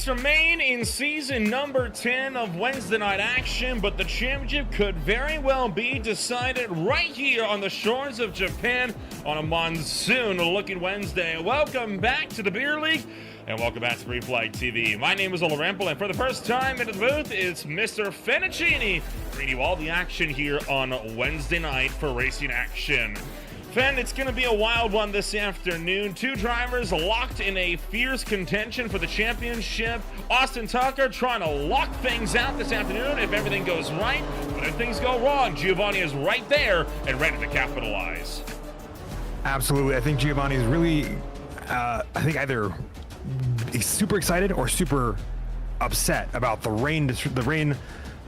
Race remain in season number 10 of Wednesday night action, but the championship could very well be decided right here on the shores of Japan on a monsoon-looking Wednesday. Welcome back to the Beer League, and welcome back to Reflight TV. My name is Ola Rempel, and for the first time into the booth, it's Mr. Fennicini, bringing you all the action here on Wednesday night for racing action. Fen, it's going to be a wild one this afternoon. Two drivers locked in a fierce contention for the championship. Austin Tucker trying to lock things out this afternoon if everything goes right. But if things go wrong, Giovanni is right there and ready to capitalize. Absolutely. I think Giovanni is really, either super excited or super upset about the rain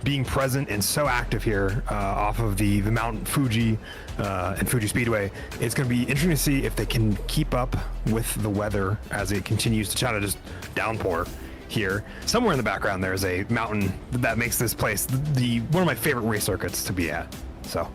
being present and so active here off of the Mount Fuji and Fuji Speedway. It's going to be interesting to see if they can keep up with the weather as it continues to try to just downpour here. Somewhere in the background there's a mountain that makes this place one of my favorite race circuits to be at. So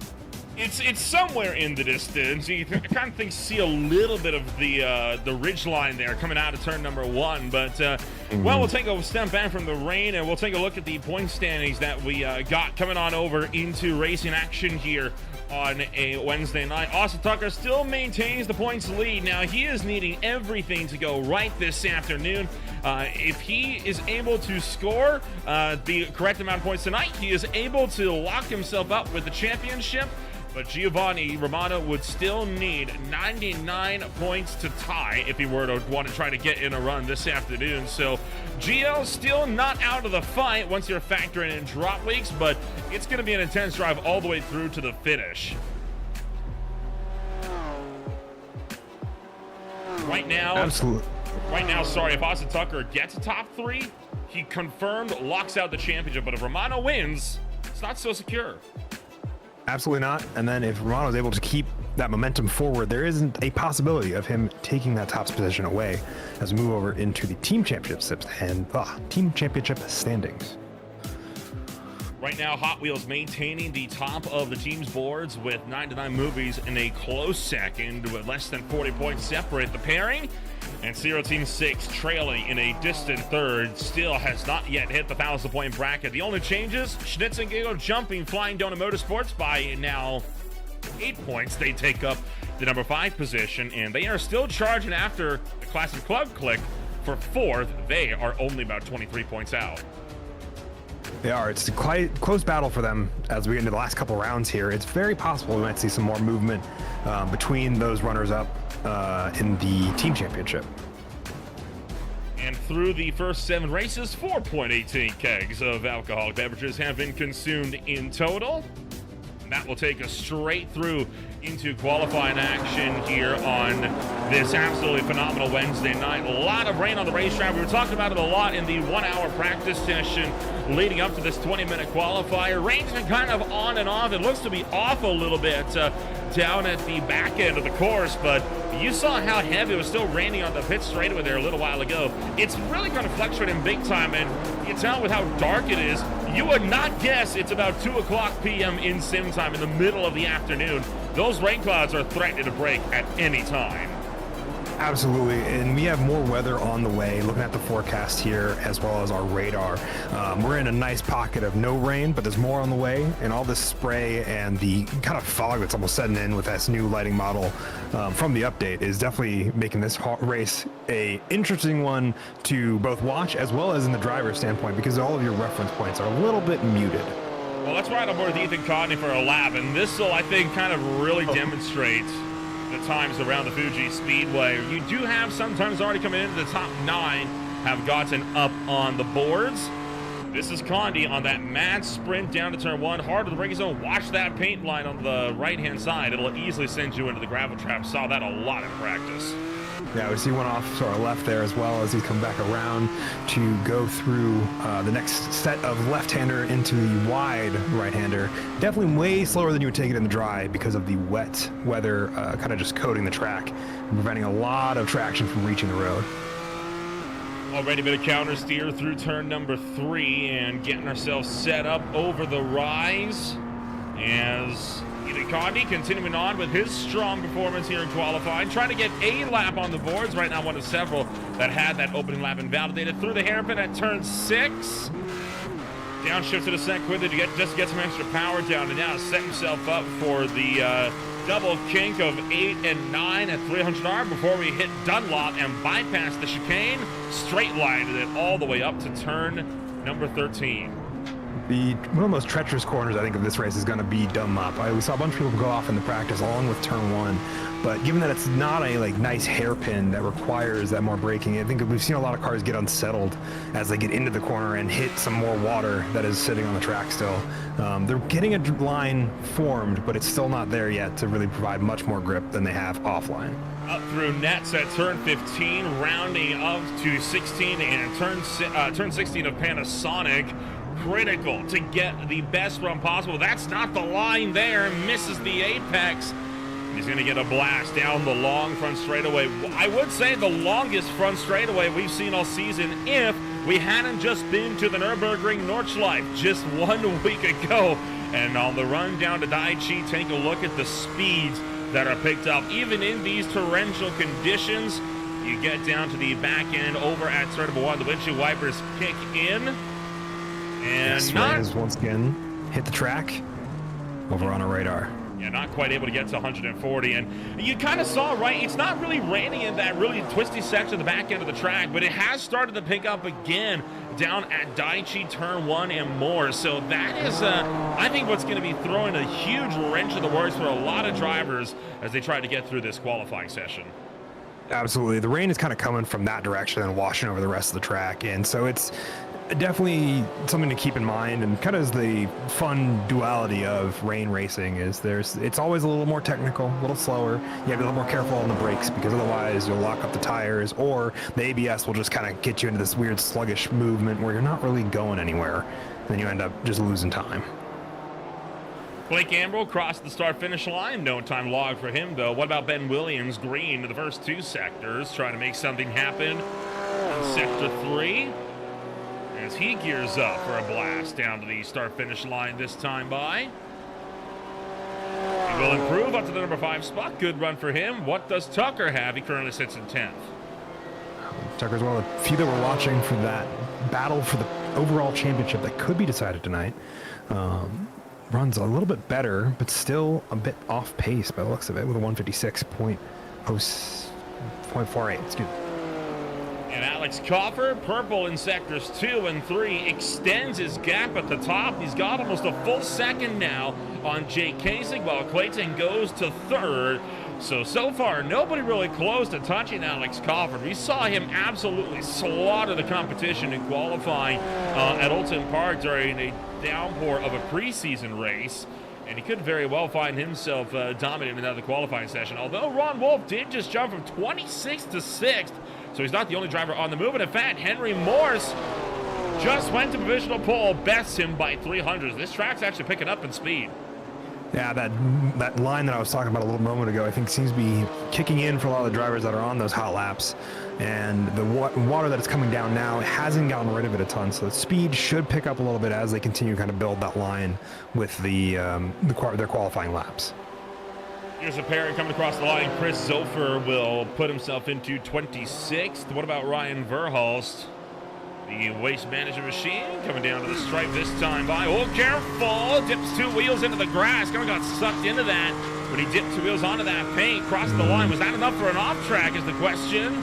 it's somewhere in the distance. You kind of see a little bit of the ridge line there coming out of turn number one. But, well, we'll take a step back from the rain, and we'll take a look at the point standings that we got coming on over into racing action here on a Wednesday night. Austin Tucker still maintains the points lead. Now, he is needing everything to go right this afternoon. If he is able to score the correct amount of points tonight, he is able to lock himself up with the championship. But Giovanni Romano would still need 99 points to tie if he were to want to try to get in a run this afternoon. So Gio still not out of the fight once you're factoring in drop weeks, but it's going to be an intense drive all the way through to the finish. Right now, absolutely. Right now, sorry, if Austin Tucker gets a top three, he confirmed locks out the championship. But if Romano wins, it's not so secure. Absolutely not. And then if Romano is able to keep that momentum forward, there isn't a possibility of him taking that top position away as we move over into the team championship standings. Right now, Hot Wheels maintaining the top of the team's boards with 99 movies in a close second with less than 40 points separate the pairing. And Zero Team 6 trailing in a distant third, still has not yet hit the 1,000-point bracket. The only changes, Schnitz and Giggle jumping Flying Donut Motorsports by now 8 points. They take up the number 5 position, and they are still charging after the Classic Club Click for 4th. They are only about 23 points out. They are. It's a quite close battle for them as we get into the last couple rounds here. It's very possible we might see some more movement between those runners-up in the team championship. And through the first 7 races, 4.18 kegs of alcoholic beverages have been consumed in total. And that will take us straight through into qualifying action here on this absolutely phenomenal Wednesday night. A lot of rain on the racetrack. We were talking about it a lot in the 1-hour practice session leading up to this 20-minute qualifier. Rain's been kind of on and off. It looks to be off a little bit down at the back end of the course, but you saw how heavy it was still raining on the pit straightaway there a little while ago. It's really going to fluctuate in big time, and you tell with how dark it is, you would not guess it's about 2 o'clock p.m. in sim time in the middle of the afternoon. Those rain clouds are threatening to break at any time. Absolutely, and we have more weather on the way. Looking at the forecast here as well as our radar, we're in a nice pocket of no rain, but there's more on the way, and all this spray and the kind of fog that's almost setting in with this new lighting model from the update is definitely making this race a interesting one to both watch as well as in the driver's standpoint, because all of your reference points are a little bit muted. Well, let's ride on board with Ethan Codney for a lap, and this will, I think, kind of really demonstrate the times around the Fuji Speedway. You do have sometimes already coming into the top 9 have gotten up on the boards. This is Condi on that mad sprint down to turn 1, hard to the braking zone. Watch that paint line on the right-hand side. It'll easily send you into the gravel trap. Saw that a lot in practice. Yeah, we see one off to our left there as well as he's come back around to go through the next set of left-hander into the wide right-hander. Definitely way slower than you would take it in the dry because of the wet weather kind of just coating the track and preventing a lot of traction from reaching the road. Already been a counter steer through turn number 3 and getting ourselves set up over the rise as Condi continuing on with his strong performance here in qualifying, trying to get a lap on the boards. Right now, one of several that had that opening lap invalidated through the hairpin at turn 6. Downshift to the second quickly to just get some extra power down, and now set himself up for the double kink of 8 and 9 at 300R before we hit Dunlop and bypass the chicane. Straight lined it all the way up to turn number 13. One of the most treacherous corners, I think, of this race is going to be Dunlop. We saw a bunch of people go off in the practice along with turn 1, but given that it's not a nice hairpin that requires that more braking, I think we've seen a lot of cars get unsettled as they get into the corner and hit some more water that is sitting on the track still. They're getting a line formed, but it's still not there yet to really provide much more grip than they have offline. Up through nets at turn 15, rounding up to 16, and turn 16 of Panasonic. Critical to get the best run possible. That's not the line there. Misses the apex. He's going to get a blast down the long front straightaway. I would say the longest front straightaway we've seen all season if we hadn't just been to the Nürburgring Nordschleife just 1 week ago. And on the run down to Daiichi, take a look at the speeds that are picked up. Even in these torrential conditions, you get down to the back end over at turn number 1. The windshield wipers kick in. And yes, once again hit the track over on a radar. Yeah, not quite able to get to 140. And you kind of saw, right, it's not really raining in that really twisty section of the back end of the track, but it has started to pick up again down at Daiichi turn 1 and more. So that is, I think, what's going to be throwing a huge wrench in the works for a lot of drivers as they try to get through this qualifying session. Absolutely. The rain is kind of coming from that direction and washing over the rest of the track. And so it's definitely something to keep in mind, and kind of is the fun duality of rain racing is it's always a little more technical, a little slower. You have to be a little more careful on the brakes because otherwise you'll lock up the tires, or the ABS will just kind of get you into this weird sluggish movement where you're not really going anywhere, and then you end up just losing time. Blake Ambrose crossed the start-finish line. No time log for him, though. What about Ben Williams? Green to the first 2 sectors, trying to make something happen in Sector 3. As he gears up for a blast down to the start-finish line this time by. He will improve up to the number 5 spot. Good run for him. What does Tucker have? He currently sits in 10th. Tucker's one of the few that we're watching for that battle for the overall championship that could be decided tonight. Runs a little bit better, but still a bit off pace by the looks of it with a 156.48. Excuse me. And Alex Coffer, purple in sectors 2 and 3, extends his gap at the top. He's got almost a full second now on Jake Kasich, while Clayton goes to 3rd. So far, nobody really close to touching Alex Coffer. We saw him absolutely slaughter the competition in qualifying at Oulton Park during a downpour of a preseason race. And he could very well find himself dominating another qualifying session. Although Ron Wolf did just jump from 26th to 6th. So he's not the only driver on the move. And in fact, Henry Morse just went to provisional pole, bests him by 300. This track's actually picking up in speed. Yeah, that line that I was talking about a little moment ago, I think seems to be kicking in for a lot of the drivers that are on those hot laps. And the water that is coming down now hasn't gotten rid of it a ton, so the speed should pick up a little bit as they continue to kind of build that line with their qualifying laps. Here's a pairing coming across the line. Chris Zofer will put himself into 26th. What about Ryan Verhulst? The waste management machine coming down to the stripe this time by. Oh, careful! Dips 2 wheels into the grass. Kind of got sucked into that when he dipped 2 wheels onto that paint. Crossed the line. Was that enough for an off track is the question.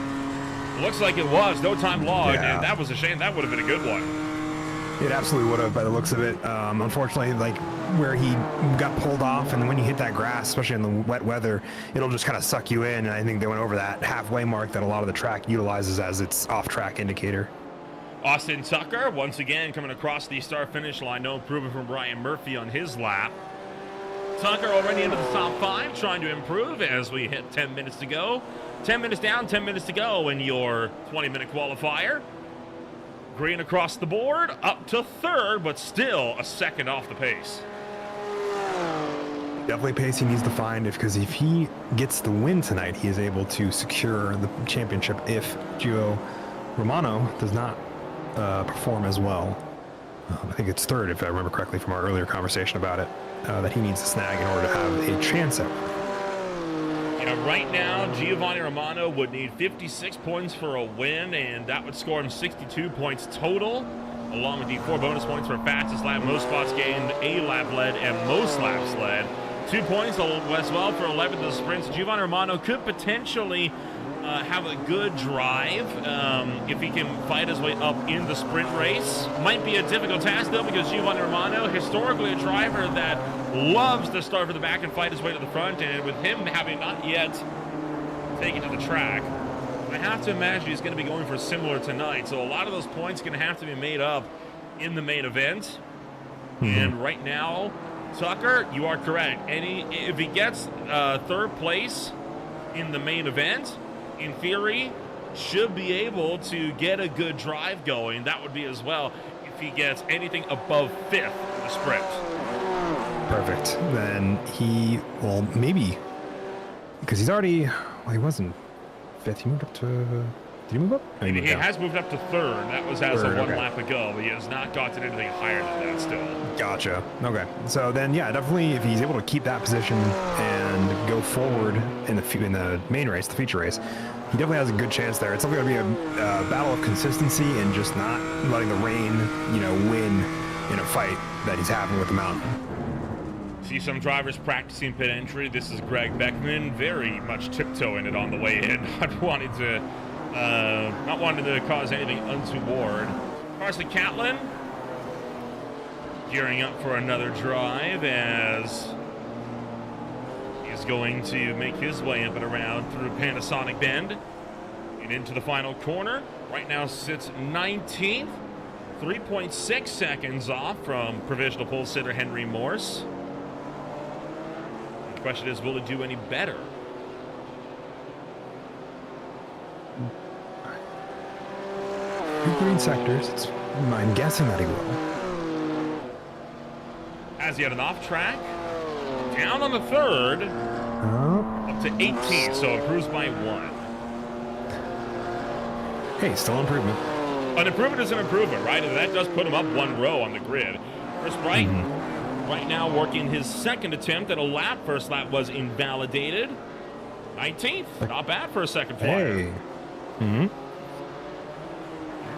Looks like it was. No time logged. Yeah. And that was a shame. That would have been a good one. It absolutely would have by the looks of it. Unfortunately, like where he got pulled off, and then when you hit that grass, especially in the wet weather, it'll just kind of suck you in. And I think they went over that halfway mark that a lot of the track utilizes as its off-track indicator. Austin Tucker, once again, coming across the start-finish line. No improvement from Brian Murphy on his lap. Tucker already into the top 5, trying to improve as we hit 10 minutes to go. 10 minutes down, 10 minutes to go in your 20-minute qualifier. Green across the board, up to 3rd, but still a second off the pace. Definitely pace he needs to find, because if he gets the win tonight, he is able to secure the championship if Gio Romano does not perform as well. I think it's 3rd, if I remember correctly from our earlier conversation about it. that he needs to snag in order to have a chance at. You know, right now, Giovanni Romano would need 56 points for a win, and that would score him 62 points total, along with the 4 bonus points for fastest lap, most spots gained, a lap led, and most laps led. 2 points as well for 11th of the sprints. Giovanni Romano could potentially have a good drive if he can fight his way up in the sprint race. Might be a difficult task, though, because Giovanni Romano, historically a driver that loves to start from the back and fight his way to the front, and with him having not yet taken to the track, I have to imagine he's going to be going for similar tonight. So a lot of those points are going to have to be made up in the main event. And right now, Tucker, you are correct. If he gets third place in the main event, in theory, should be able to get a good drive going. That would be as well if he gets anything above 5th in the sprint. Perfect. Then he will maybe, because he's already, well, he wasn't 5th. He moved up to, did he move up? No, he has moved up to 3rd. That was as of 1 okay. lap ago, but he has not gotten anything higher than that still. Gotcha. Okay. So then, yeah, definitely if he's able to keep that position and go forward in the main race, the feature race, he definitely has a good chance there. It's definitely going to be a battle of consistency and just not letting the rain, win in a fight that he's having with the mountain. See some drivers practicing pit entry. This is Greg Beckman, very much tiptoeing it on the way in, not wanting to cause anything untoward. Carson Catlin gearing up for another drive as he's going to make his way up and around through Panasonic Bend and into the final corner. Right now sits 19th, 3.6 seconds off from provisional pole sitter Henry Morse. The question is, will it do any better? Two green sectors. I'm guessing that he will. Has he had an off track? Down on the 3rd. Up to 18, so improves by 1. Hey, still improvement. An improvement is an improvement, right? And that does put him up 1 row on the grid. Chris Bright, right now working his 2nd attempt at a lap. First lap was invalidated. 19th, not bad for a second flyer. Hey.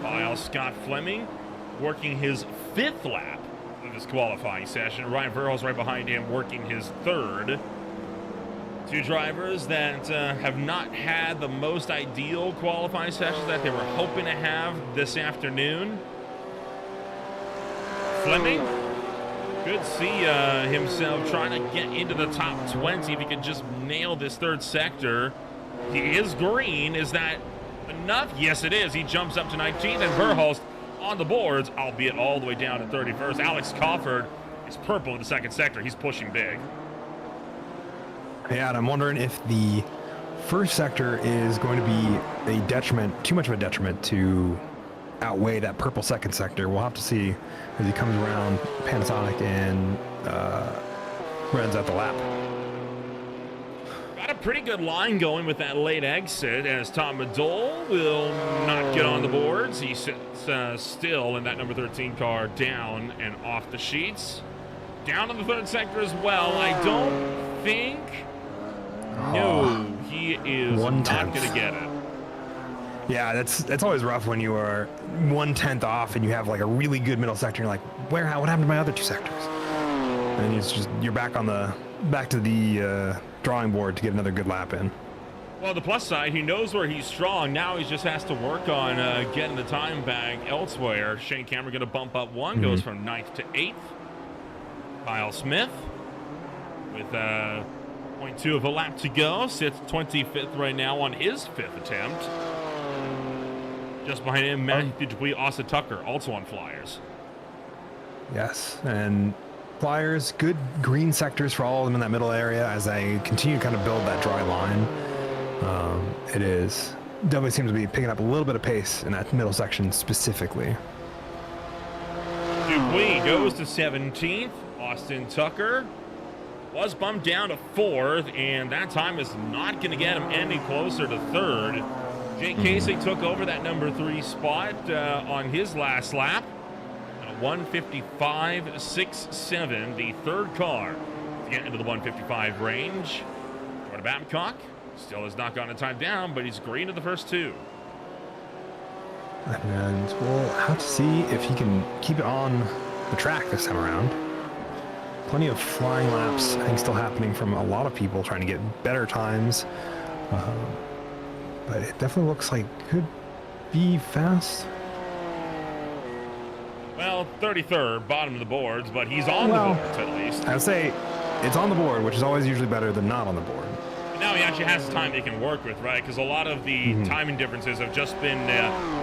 While Scott Fleming working his 5th lap of his qualifying session. Ryan Verhulst right behind him working his 3rd. Two drivers that have not had the most ideal qualifying sessions that they were hoping to have this afternoon. Fleming could see himself trying to get into the top 20 if he could just nail this 3rd sector. He is green. Is that enough? Yes, it is. He jumps up to 19th, and Verhulst on the boards, albeit all the way down to 31st. Alex Cofford is purple in the 2nd sector. He's pushing big. Yeah, and I'm wondering if the 1st sector is going to be a detriment, too much of a detriment to outweigh that purple 2nd sector. We'll have to see as he comes around Panasonic and runs out the lap. Got a pretty good line going with that late exit, as Tom Madole will not get on the boards. He sits still in that number 13 car, down and off the sheets. Down in the 3rd sector as well. I don't think... No, he is not going to get it. Yeah, that's always rough when you are 1/10 off and you have like a really good middle sector. And you're like, what happened to my other 2 sectors? And it's just you're back to the drawing board to get another good lap in. Well, the plus side, he knows where he's strong. Now he just has to work on getting the time back elsewhere. Shane Cameron going to bump up 1, goes from 9th to 8th. Kyle Smith with 0.2 of a lap to go, sits 25th right now on his 5th attempt. Just behind him, Matthew Dupuis, Austin Tucker, also on Flyers. Yes, and Flyers, good green sectors for all of them in that middle area as they continue to kind of build that dry line. It is definitely seems to be picking up a little bit of pace in that middle section specifically. Dupuis goes to 17th. Austin Tucker was bumped down to 4th, and that time is not going to get him any closer to 3rd. Jake Casey took over that number 3 spot on his last lap. 1:55.67, the third car to get into the 1:55 range. Jordan Babcock still has not gotten a time down, but he's green to the first two. And we'll have to see if he can keep it on the track this time around. Plenty of flying laps, I think, still happening from a lot of people trying to get better times. But it definitely looks like could be fast. Well, 33rd, bottom of the boards, but he's on the boards at least. I would say it's on the board, which is always usually better than not on the board. Now he actually has time he can work with, right? Because a lot of the timing differences have just been,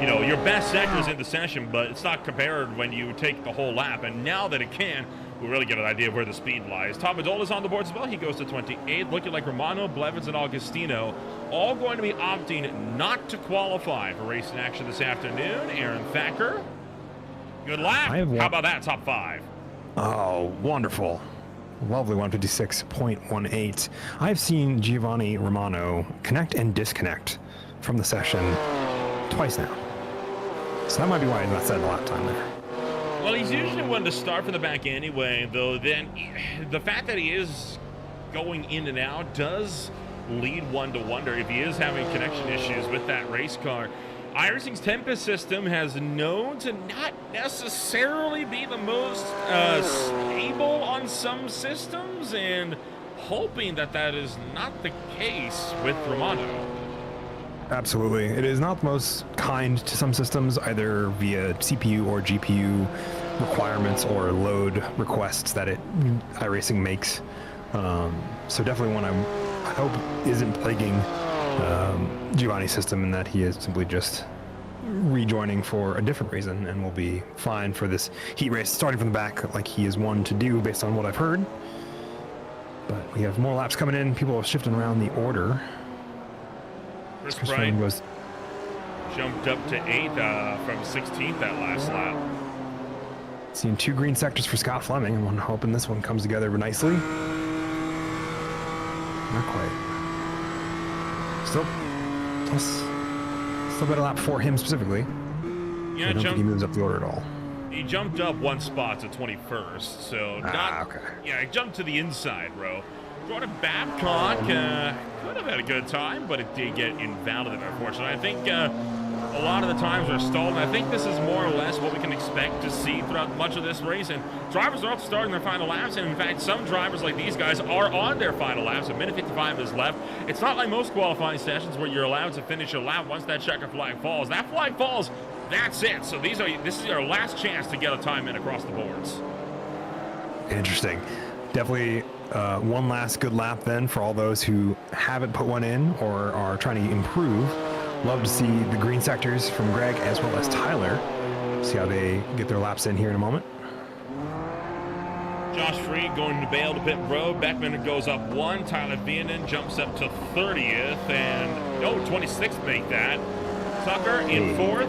your best sectors in the session, but it's not compared when you take the whole lap. And now that it can, we really get an idea of where the speed lies. Tom Adola's on the board as well. He goes to 28, looking like Romano, Blevins, and Augustino all going to be opting not to qualify for racing action this afternoon. Aaron Thacker, good lap. How about that, top 5? Oh, wonderful. Lovely 156.18. I've seen Giovanni Romano connect and disconnect from the session twice now. So that might be why he's not setting a lap time there. Well, he's usually one to start from the back anyway, though then the fact that he is going in and out does lead one to wonder if he is having connection issues with that race car. iRacing's Tempest system has known to not necessarily be the most stable on some systems, and hoping that that is not the case with Romano. Absolutely. It is not the most kind to some systems, either via CPU or GPU requirements or load requests that iRacing makes. So definitely one I hope isn't plaguing Giovanni's system, and that he is simply just rejoining for a different reason and will be fine for this heat race, starting from the back like he is one to do based on what I've heard. But we have more laps coming in. People are shifting around the order. Chris Bryant was jumped up to 8th from 16th that last lap. Seeing 2 green sectors for Scott Fleming. I'm hoping this one comes together nicely. Not quite. Still better lap for him specifically. Yeah, I don't think he moves up the order at all. He jumped up 1 spot to 21st, so okay. Yeah, he jumped to the inside row. Jordan Babcock could have had a good time, but it did get invalidated, unfortunately. I think a lot of the times are stolen. I think this is more or less what we can expect to see throughout much of this race. And drivers are also starting their final laps. And in fact, some drivers like these guys are on their final laps. A minute 55 is left. It's not like most qualifying sessions where you're allowed to finish a lap once that checker flag falls. That flag falls, that's it. So this is your last chance to get a time in across the boards. Interesting. Definitely one last good lap then for all those who haven't put one in or are trying to improve. Love to see the green sectors from Greg as well as Tyler. See how they get their laps in here in a moment. Josh Freed going to bail to pit road. Beckman goes up 1. Tyler Viennan jumps up to 30th. And 26th make that. Tucker in 4th.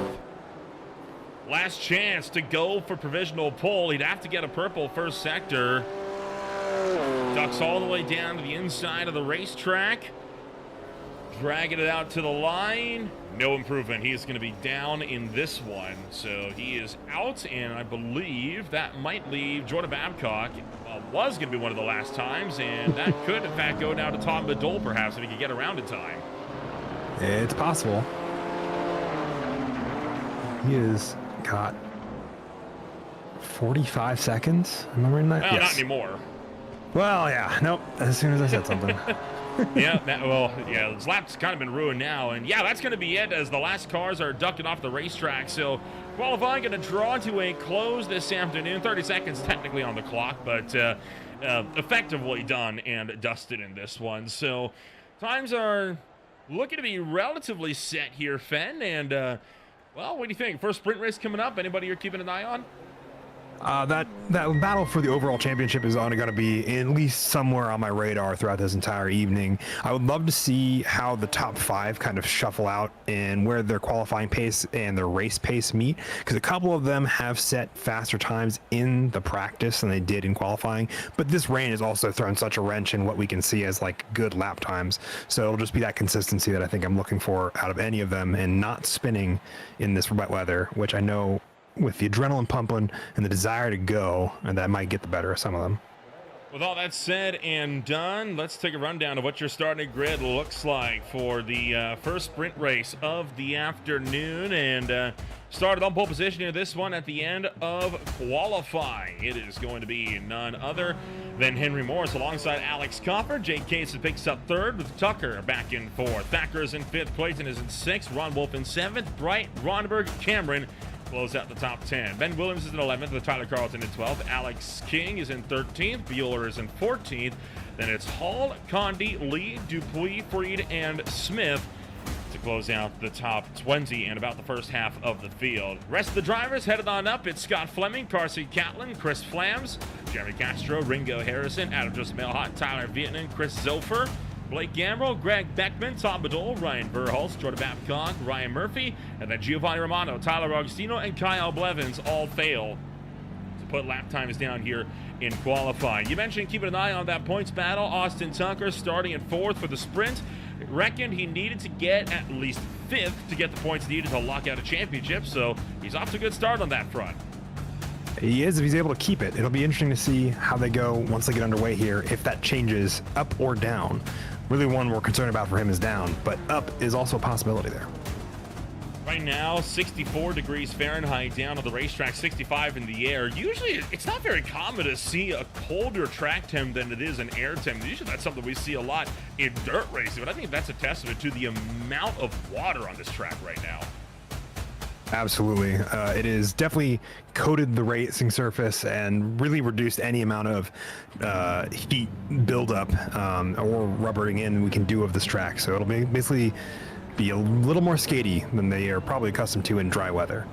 Last chance to go for provisional pole. He'd have to get a purple first sector. Ducks all the way down to the inside of the racetrack. Dragging it out to the line. No improvement. He is going to be down in this one. So he is out, and I believe that might leave Jordan Babcock. Was going to be one of the last times, and that could, in fact, go down to Tom Badol, perhaps, if he could get around in time. It's possible. He has got 45 seconds. Am I reading that? Well, yes. Not anymore. Well, yeah. Nope. As soon as I said something. His lap's kind of been ruined now. And, yeah, that's going to be it as the last cars are ducking off the racetrack. So qualifying going to draw to a close this afternoon. 30 seconds technically on the clock, but effectively done and dusted in this one. So times are looking to be relatively set here, Fen. And, well, what do you think? First sprint race coming up. Anybody you're keeping an eye on? That battle for the overall championship is only going to be at least somewhere on my radar throughout this entire evening. I would love to see how the top 5 kind of shuffle out and where their qualifying pace and their race pace meet, because a couple of them have set faster times in the practice than they did in qualifying. But this rain has also thrown such a wrench in what we can see as like good lap times. So it'll just be that consistency that I think I'm looking for out of any of them, and not spinning in this wet weather, which I know with the adrenaline pumping and the desire to go, and that might get the better of some of them. With all that said and done, let's take a rundown of what your starting grid looks like for the first sprint race of the afternoon. And started on pole position here, this one at the end of qualifying. It is going to be none other than Henry Morris alongside Alex Coffer. Jake Case picks up third with Tucker back in fourth. Thacker is in fifth. Clayton is in sixth. Ron Wolf in seventh. Bright, Ronberg, Cameron close out the top 10. Ben Williams is in 11th with Tyler Carlton in 12th. Alex King is in 13th. Bueller is in 14th. Then it's Hall, Condi, Lee, Dupuis, Freed, and Smith to close out the top 20 and about the first half of the field. Rest of the drivers headed on up. It's Scott Fleming, Carsey Catlin, Chris Flams, Jeremy Castro, Ringo Harrison, Adam Jusmail, Tyler Vietnam, Chris Zofer, Blake Gamble, Greg Beckman, Tom Badol, Ryan Verhulst, Jordan Babcock, Ryan Murphy, and then Giovanni Romano, Tyler Augustino, and Kyle Blevins all fail to put lap times down here in qualifying. You mentioned keeping an eye on that points battle. Austin Tucker starting in fourth for the sprint. Reckoned he needed to get at least fifth to get the points needed to lock out a championship, so he's off to a good start on that front. He is, if he's able to keep it. It'll be interesting to see how they go once they get underway here, if that changes up or down. Really one we're concerned about for him is down, but up is also a possibility there. Right now, 64 degrees Fahrenheit down on the racetrack, 65 in the air. Usually, it's not very common to see a colder track temp than it is an air temp. Usually, that's something we see a lot in dirt racing, but I think that's a testament to the amount of water on this track right now. Absolutely. It is definitely coated the racing surface and really reduced any amount of heat buildup or rubbering in we can do of this track. So it'll basically be a little more skatey than they are probably accustomed to in dry weather.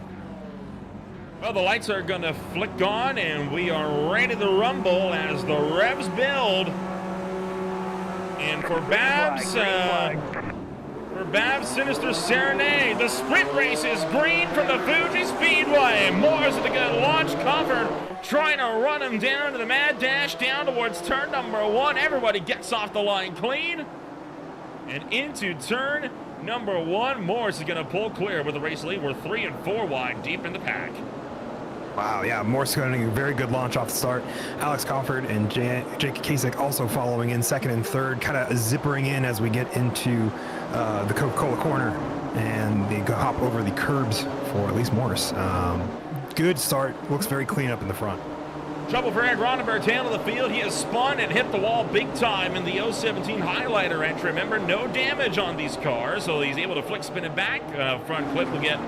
Well, the lights are going to flick on, and we are ready to rumble as the revs build. And for Babs... For Babs Sinister Serenade, the sprint race is green from the Fuji Speedway. Morris with a good launch, covered, trying to run him down to the mad dash down towards turn number one. Everybody gets off the line clean. And into turn number one, Morris is going to pull clear with the race lead. We're 3 and 4 wide deep in the pack. Wow, yeah, Morse getting a very good launch off the start. Alex Crawford and Jake Kasich also following in second and third, kind of zippering in as we get into the Coca-Cola corner, and they hop over the curbs for at least Morse. Good start, looks very clean up in the front. Trouble for Eric Ronenberg, tail of the field. He has spun and hit the wall big time in the 017 highlighter entry. Remember, no damage on these cars, so he's able to flick spin it back. Front clip will get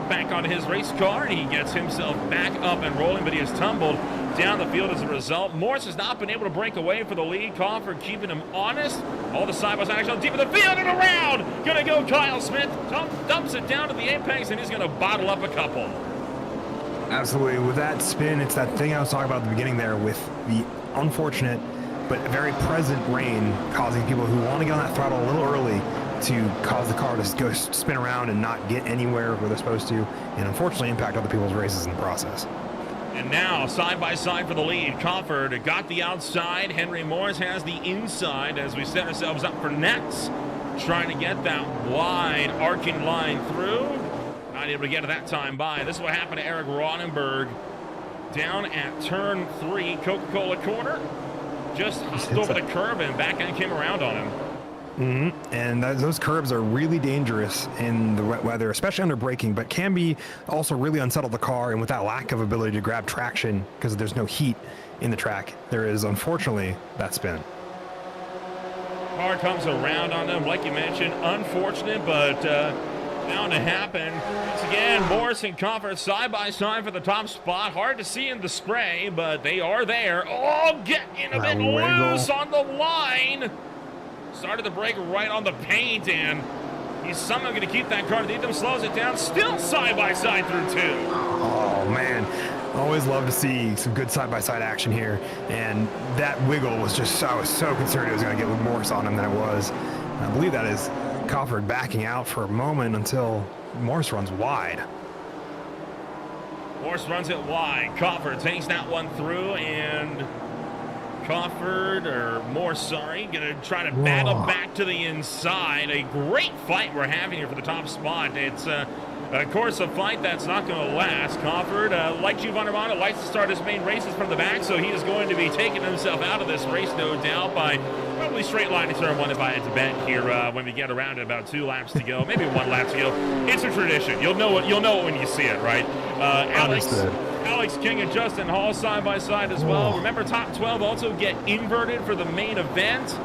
back on his race car, and he gets himself back up and rolling, but he has tumbled down the field as a result. Morris has not been able to break away for the lead. Crawford keeping him honest. All the side-by-side action deep in the field and around. Gonna go Kyle Smith. Dumps it down to the apex, and he's gonna bottle up a couple. Absolutely. With that spin, it's that thing I was talking about at the beginning there with the unfortunate but very present rain causing people who want to get on that throttle a little early to cause the car to go spin around and not get anywhere where they're supposed to, and unfortunately impact other people's races in the process. And now, side by side for the lead. Crawford got the outside. Henry Morris has the inside as we set ourselves up for next. Trying to get that wide arcing line through. Not able to get it that time by. This is what happened to Eric Ronenberg down at turn 3, Coca-Cola corner. Just hopped over the curb and back end came around on him. And those curbs are really dangerous in the wet weather, especially under braking, but can be also really unsettle the car. And with that lack of ability to grab traction because there's no heat in the track, there is unfortunately that spin. Car comes around on them, like you mentioned, unfortunate, but bound to happen. Once again, Morris and Crawford side by side for the top spot. Hard to see in the spray, but they are there. Oh, getting a bit loose on the line. Started the brake right on the paint, and he's somehow going to keep that car underneath him, slows it down, still side-by-side through 2. Oh, man. Always love to see some good side-by-side action here, and that wiggle was just I was so concerned it was going to get Morris on him than it was. I believe that is Crawford backing out for a moment until Morris runs wide. Morris runs it wide. Crawford takes that one through, and Crawford, or Morris, sorry, going to try to battle back to the inside. A great fight we're having here for the top spot. It's Of course, a fight that's not going to last. Crawford, like Giovanni Romano, likes to start his main races from the back, so he is going to be taking himself out of this race, no doubt, by probably straight line to turn one if I had to bet here when we get around to about 2 laps to go, maybe 1 lap to go. It's a tradition. You'll know it when you see it, right? Alex King and Justin Hall side by side as well. Remember, top 12 also get inverted for the main event.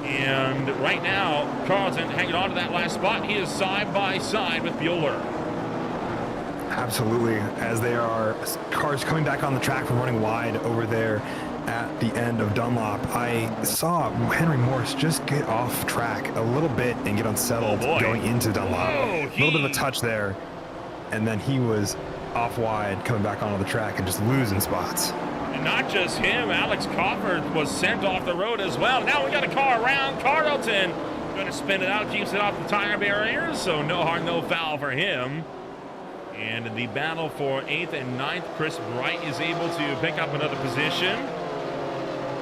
And right now, Carlton hanging on to that last spot. He is side by side with Bueller. Absolutely, as they are cars coming back on the track from running wide over there at the end of Dunlop. I saw Henry Morse just get off track a little bit and get unsettled going into Dunlop. A little bit of a touch there, and then he was off wide coming back onto the track and just losing spots. And not just him, Alex Crawford was sent off the road as well. Now we got a car around Carlton. Going to spin it out, keeps it off the tire barriers, so no harm, no foul for him. And the battle for 8th and 9th, Chris Bright is able to pick up another position.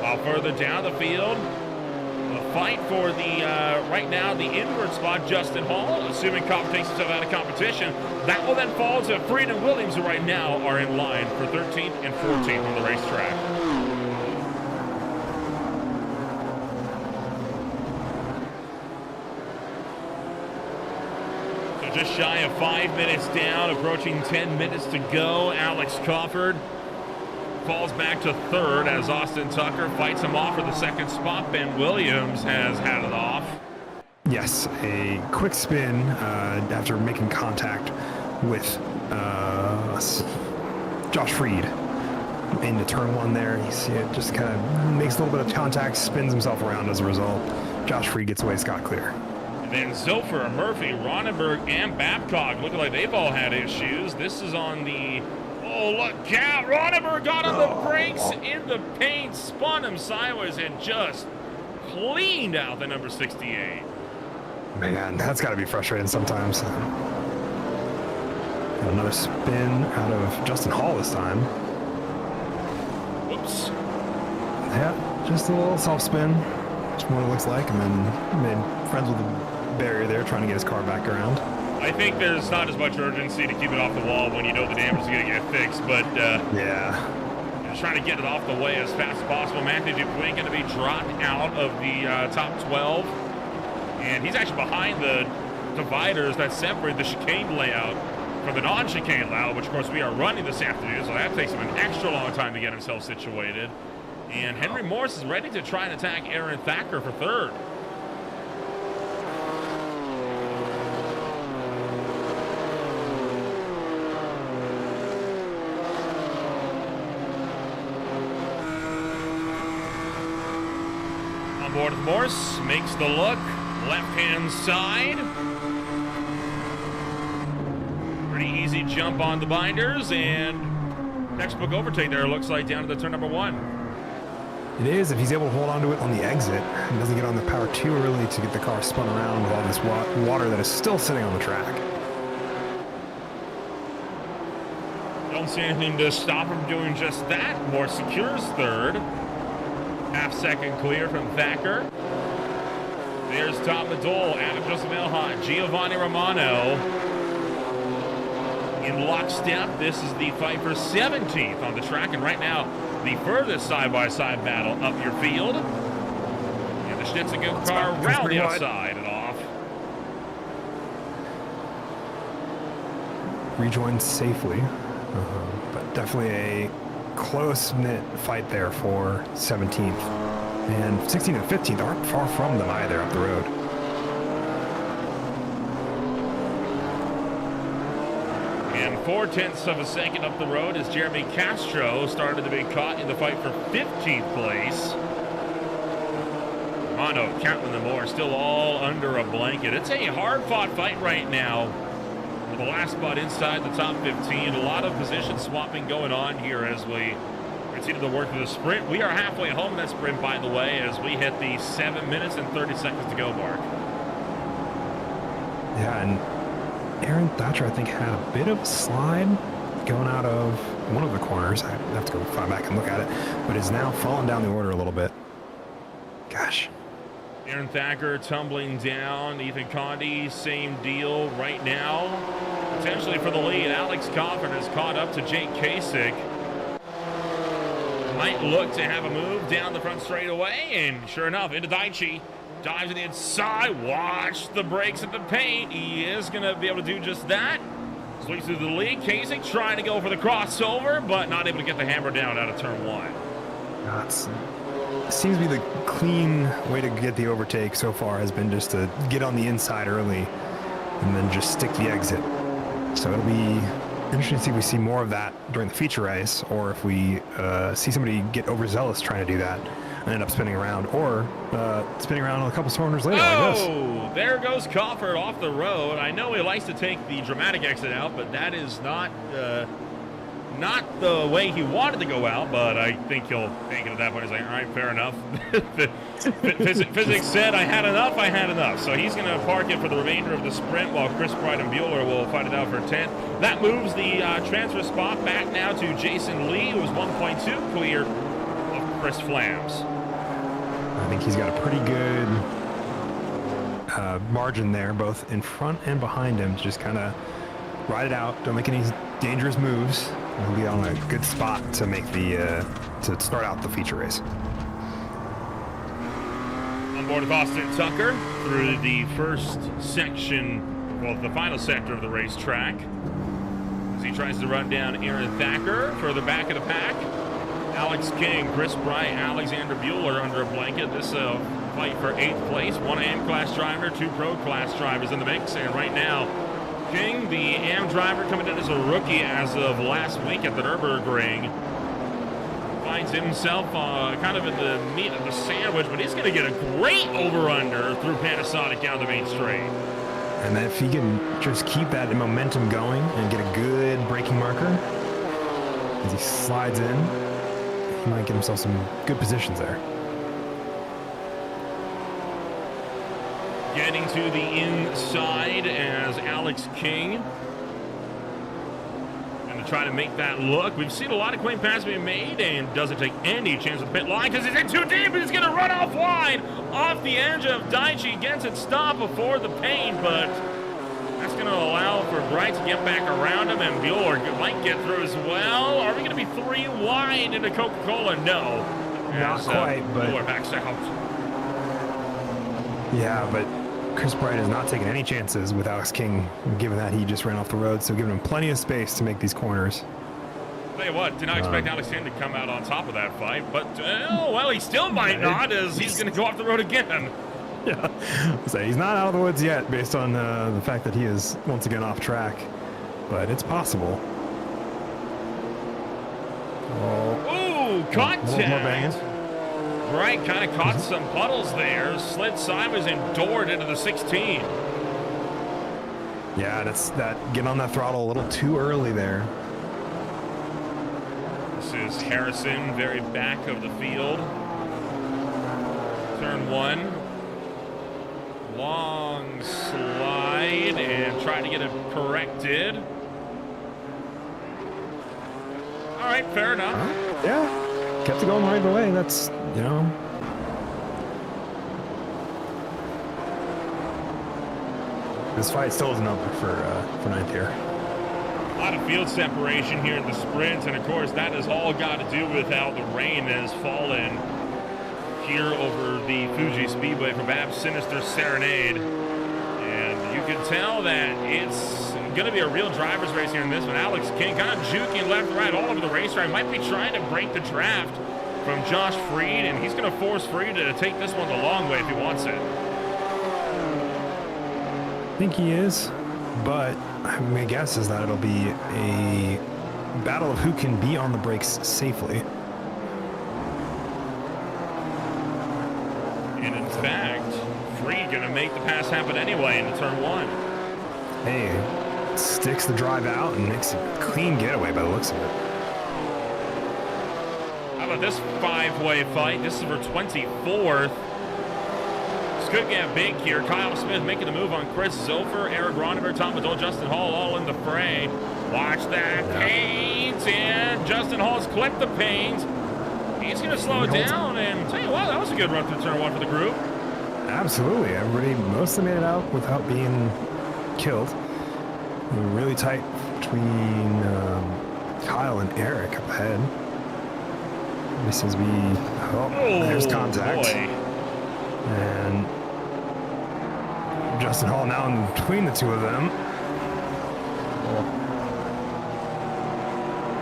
While further down the field, a fight for the, right now, the inward spot, Justin Hall, assuming Cobb takes himself out of competition. That will then fall to Freed and Williams, who right now are in line for 13th and 14th on the racetrack. So just shy of 5 minutes down, approaching 10 minutes to go. Alex Crawford falls back to 3rd as Austin Tucker fights him off for the 2nd spot. Ben Williams has had it off. Yes, a quick spin after making contact with Josh Freed into turn 1 there. You see it just kind of makes a little bit of contact, spins himself around as a result. Josh Freed gets away scot-clear. And then Zilfer, Murphy, Ronenberg, and Babcock looking like they've all had issues. This is on the... Oh, look out. Ronenberg got on the brakes in the paint, spun him sideways, and just cleaned out the number 68. Man, that's got to be frustrating sometimes. Another spin out of Justin Hall this time. Whoops. Yeah, just a little self spin. Just what it looks like, and then made friends with the barrier there, trying to get his car back around. I think there's not as much urgency to keep it off the wall when you know the damage is going to get fixed, but yeah, just trying to get it off the way as fast as possible. Matthew Dupuy going to be dropped out of the top 12, and he's actually behind the dividers that separate the chicane layout from the non-chicane layout, which of course we are running this afternoon, so that takes him an extra long time to get himself situated. And Henry Morse is ready to try and attack Aaron Thacker for 3rd. On board with Morse, makes the look, left-hand side. Pretty easy jump on the binders, and textbook overtake there, looks like, down to the turn number 1. It is, if he's able to hold on to it on the exit and doesn't get on the power too early to get the car spun around with all this water that is still sitting on the track. Don't see anything to stop him doing just that. Morse secures 3rd. Half-second clear from Thacker. There's Tom Madole, Adam Joseph Elhot, Giovanni Romano. In lockstep, this is the fight for 17th on the track, and right now, the furthest side-by-side battle up your field. And the Schnitziger car around the outside and off. Rejoined safely, but definitely a close-knit fight there for 17th. And 16th and 15th aren't far from them either up the road. And 0.4 of a second up the road as Jeremy Castro started to be caught in the fight for 15th place. Romano, Catlin and Moore still all under a blanket. It's a hard-fought fight right now. The last spot inside the top 15. A lot of position swapping going on here as we continue to work through the sprint. We are halfway home in that sprint, by the way, as we hit the 7 minutes and 30 seconds to go mark. Yeah, and Aaron Thatcher, I think, had a bit of a slide going out of one of the corners. I have to go find back and look at it, but is now falling down the order a little bit. Gosh. Aaron Thacker tumbling down. Ethan Conde, same deal right now. potentially for the lead. Alex Coffin has caught up to Jake Kasich. Might look to have a move down the front straightaway, and sure enough, into Daichi. Dives to the inside. Watch the brakes at the paint. He is going to be able to do just that. Sweeps through the lead. Kasich trying to go for the crossover, but not able to get the hammer down out of turn one. It seems to be the clean way to get the overtake so far has been just to get on the inside early and then just stick the exit. So it'll be interesting to see if we see more of that during the feature race, or if we see somebody get overzealous trying to do that and end up spinning around, or spinning around a couple corners later like this. Oh, there goes Coffert off the road. I know he likes to take the dramatic exit out, but that is not the way he wanted to go out, but I think he'll take it at that point. He's like, all right, fair enough. Physics said I had enough. So he's going to park it for the remainder of the sprint, while Chris Pride and Bueller will fight it out for 10th. That moves the transfer spot back now to Jason Lee, who is 1.2 clear of Chris Flams. I think he's got a pretty good margin there, both in front and behind him, to just kind of ride it out. Don't make any dangerous moves. He'll be on a good spot to make the to start out the feature race. On board with Austin Tucker through the first section, well, the final sector of the racetrack, as he tries to run down Aaron Thacker further back of the pack. Alex King, Chris Bright, Alexander Bueller under a blanket. This fight for 8th place. 1 AM class driver, 2 pro class drivers in the mix, and right now King, the AM driver, coming in as a rookie as of last week at the Nürburgring, finds himself kind of in the meat of the sandwich, but he's going to get a great over-under through Panasonic down the main straight. And if he can just keep that momentum going and get a good braking marker as he slides in, he might get himself some good positions there. Getting to the inside as Alex King. Going to try to make that look. We've seen a lot of clean passes being made, and doesn't take any chance of pit line because he's in too deep, and he's going to run off wide off the edge of Daichi. Gets it stopped before the paint, but that's going to allow for Bright to get back around him, and Bueller might get through as well. Are we going to be 3 wide into Coca-Cola? No. Not quite, but Bueller backs out. Yeah, but Chris Bright is not taking any chances with Alex King, given that he just ran off the road, so giving him plenty of space to make these corners. Tell you what, did not expect Alex King to come out on top of that fight, but, well, he still might not, as he's going to go off the road again. Yeah, so he's not out of the woods yet, based on the fact that he is once again off track, but it's possible. Ooh, contact! Bright kind of caught some puddles there, slid sideways and doored into the 16. Yeah, that's that. Get on that throttle a little too early there. This is Harrison, very back of the field. Turn 1. Long slide and trying to get it corrected. All right, fair enough. Yeah. Kept it going right away. That's, you know. This fight still isn't over for 9th here. A lot of field separation here in the sprint, and of course that has all got to do with how the rain has fallen here over the Fuji Speedway from Bab's Sinister Serenade. And you can tell that it's going to be a real driver's race here in this one. Alex King kind of juking left and right all over the racetrack. Might be trying to break the draft from Josh Freed, and he's going to force Freed to take this one the long way if he wants it. I think he is, but my guess is that it'll be a battle of who can be on the brakes safely. And in fact, Freed going to make the pass happen anyway into turn 1. Hey, sticks the drive out and makes a clean getaway by the looks of it. How about this 5-way fight? This is for 24th. This could get big here. Kyle Smith making the move on Chris Zofer, Eric Ronenberg, Tom Badol, Justin Hall all in the fray. Watch that paint, and Justin Hall's clipped the paint. He's going to slow it down, and tell you what, that was a good run through turn 1 for the group. Absolutely. Everybody mostly made it out without being killed. Really tight between Kyle and Eric up ahead. This is there's contact. Boy. And Justin Hall now in between the two of them.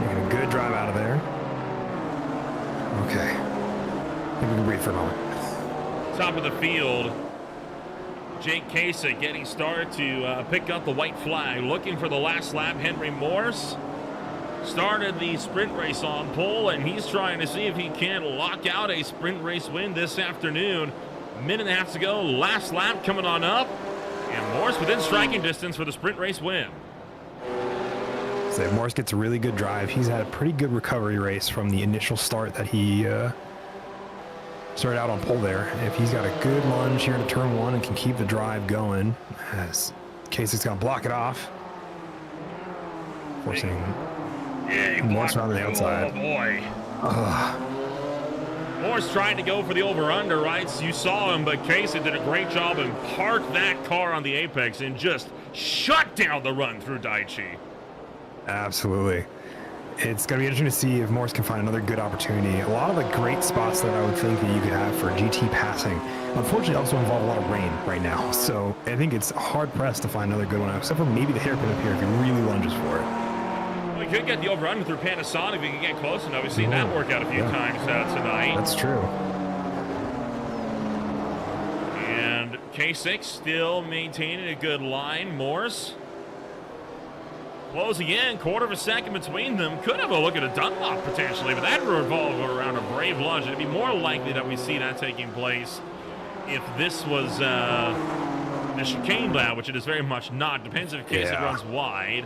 Making a good drive out of there. Okay. I think we can breathe for a moment. Top of the field. Jake Kasich getting started to pick up the white flag. Looking for the last lap. Henry Morse started the sprint race on pole, and he's trying to see if he can lock out a sprint race win this afternoon. Minute and a half to go. Last lap coming on up. And Morse within striking distance for the sprint race win. So Morse gets a really good drive. He's had a pretty good recovery race from the initial start that he started out on pole there. If he's got a good lunge here to turn one and can keep the drive going, as Kasich's going to block it off. Forcing Morse around the outside. Oh, boy. Morse trying to go for the over-under, right? You saw him, but Kasich did a great job and parked that car on the apex and just shut down the run through Daichi. Absolutely. It's going to be interesting to see if Morse can find another good opportunity. A lot of the great spots that I would think that you could have for GT passing, unfortunately, also involve a lot of rain right now. So I think it's hard-pressed to find another good one, except for maybe the hairpin up here if he really lunges for it. We could get the over-under through Panasonic if we can get close enough. We've seen that work out a few times tonight. That's true. And Kasich still maintaining a good line. Morse closing in, quarter of a second between them. Could have a look at a Dunlop potentially, but that would revolve around a brave lunge. It'd be more likely that we see that taking place if this was the chicane lap, which it is very much not. Depends if Kasich runs wide.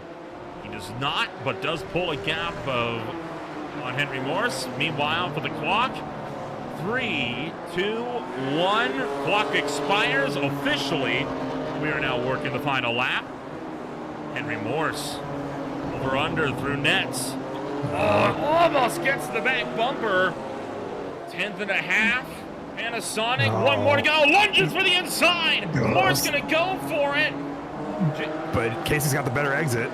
He does not, but does pull a gap on Henry Morse. Meanwhile, for the clock, 3, 2, 1. Clock expires officially. We are now working the final lap. Henry Morse over under through nets. Oh, almost gets the back bumper. 10th and a half. Panasonic. One more to go. Lunges for the inside. Morse gonna go for it. But Kasich's got the better exit.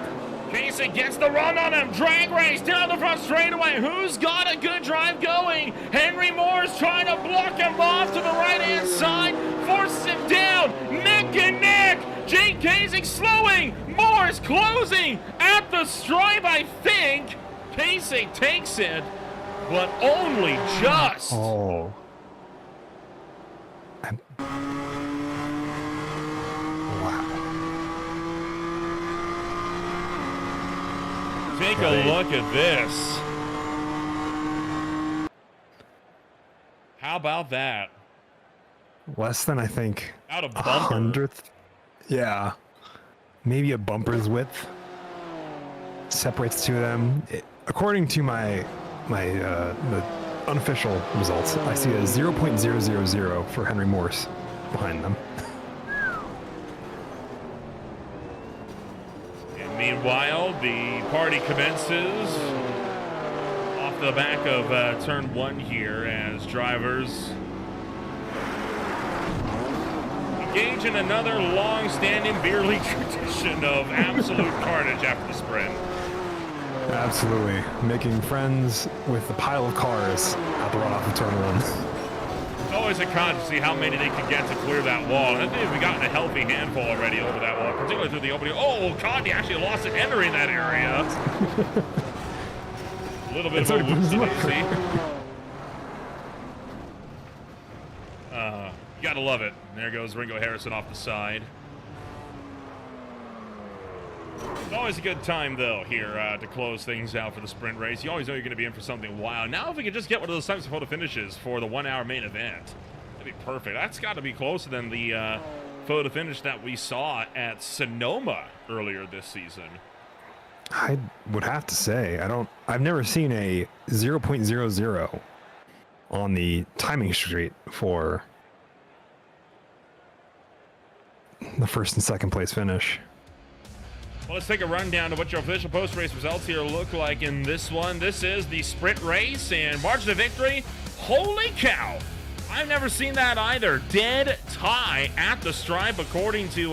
Kasich gets the run on him. Drag race down the front straightaway. Who's got a good drive going? Henry Morse trying to block him off to the right-hand side. Forces him down. Neck and neck. Jake Kasich slowing. Morse closing at the stripe, I think. Kasich takes it, but only just. Oh. Take a look at this. How about that? Less than, I think, out of bumper. 100th. Yeah. Maybe a bumper's width separates two of them. According to the unofficial results, I see a 0.000 for Henry Morse behind them. Meanwhile, the party commences off the back of turn one here as drivers engage in another long-standing beer league tradition of absolute carnage after the sprint. Absolutely. Making friends with the pile of cars at the runoff of turn one. It's always a con to see how many they can get to clear that wall. And I think we've gotten a healthy handful already over that wall, particularly through the opening. Oh, Condi actually lost it entering that area. A little bit of a whoopsie-daisy. You gotta love it. And there goes Ringo Harrison off the side. It's always a good time, though, here to close things out for the sprint race. You always know you're going to be in for something wild. Now, if we could just get one of those types of photo finishes for the 1 hour main event, that'd be perfect. That's got to be closer than the photo finish that we saw at Sonoma earlier this season. I would have to say, I've never seen a 0.00 on the timing street for the first and second place finish. Well, let's take a rundown of what your official post-race results here look like in this one. This is the sprint race, and margin of victory, holy cow. I've never seen that either. Dead tie at the stripe, according to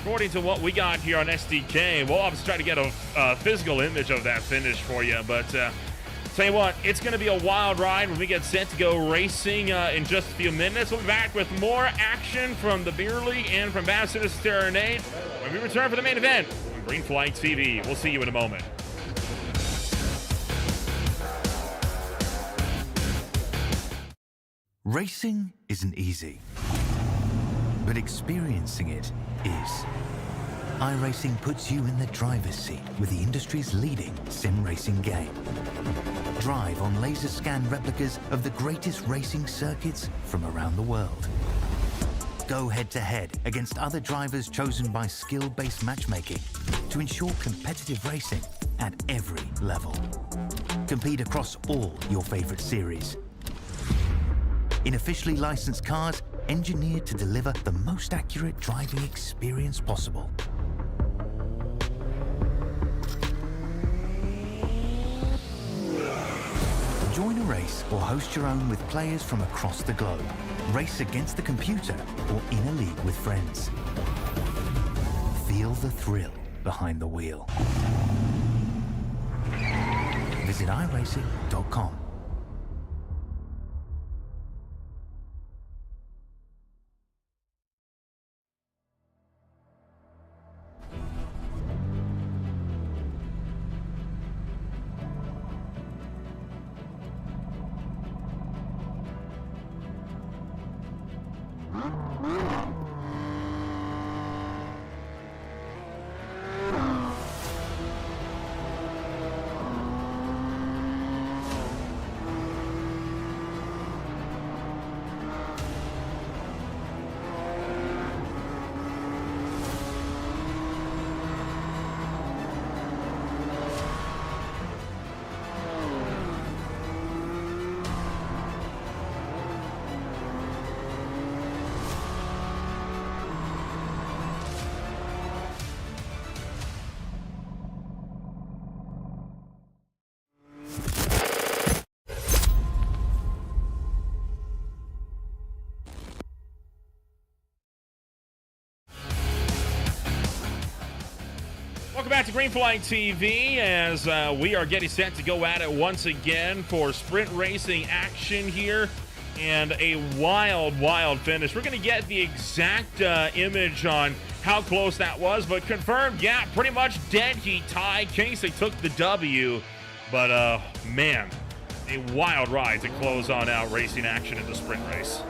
according to what we got here on SDK, we'll obviously try to get a physical image of that finish for you. But tell you what, it's going to be a wild ride when we get set to go racing in just a few minutes. We'll be back with more action from the Beer League and from Sinister Serenade when we return for the main event on Green Flag TV. We'll see you in a moment. Racing isn't easy, but experiencing it is. iRacing puts you in the driver's seat with the industry's leading sim racing game. Drive on laser scan replicas of the greatest racing circuits from around the world. Go head-to-head against other drivers chosen by skill-based matchmaking to ensure competitive racing at every level. Compete across all your favorite series. In officially licensed cars, engineered to deliver the most accurate driving experience possible. Join a race or host your own with players from across the globe. Race against the computer or in a league with friends. Feel the thrill behind the wheel. Visit iRacing.com. Welcome back to Green Flag TV as we are getting set to go at it once again for sprint racing action here and a wild finish. We're going to get the exact image on how close that was, but confirmed, yeah, pretty much dead heat tie. Kingsley took the W, but man, a wild ride to close on out racing action in the sprint race.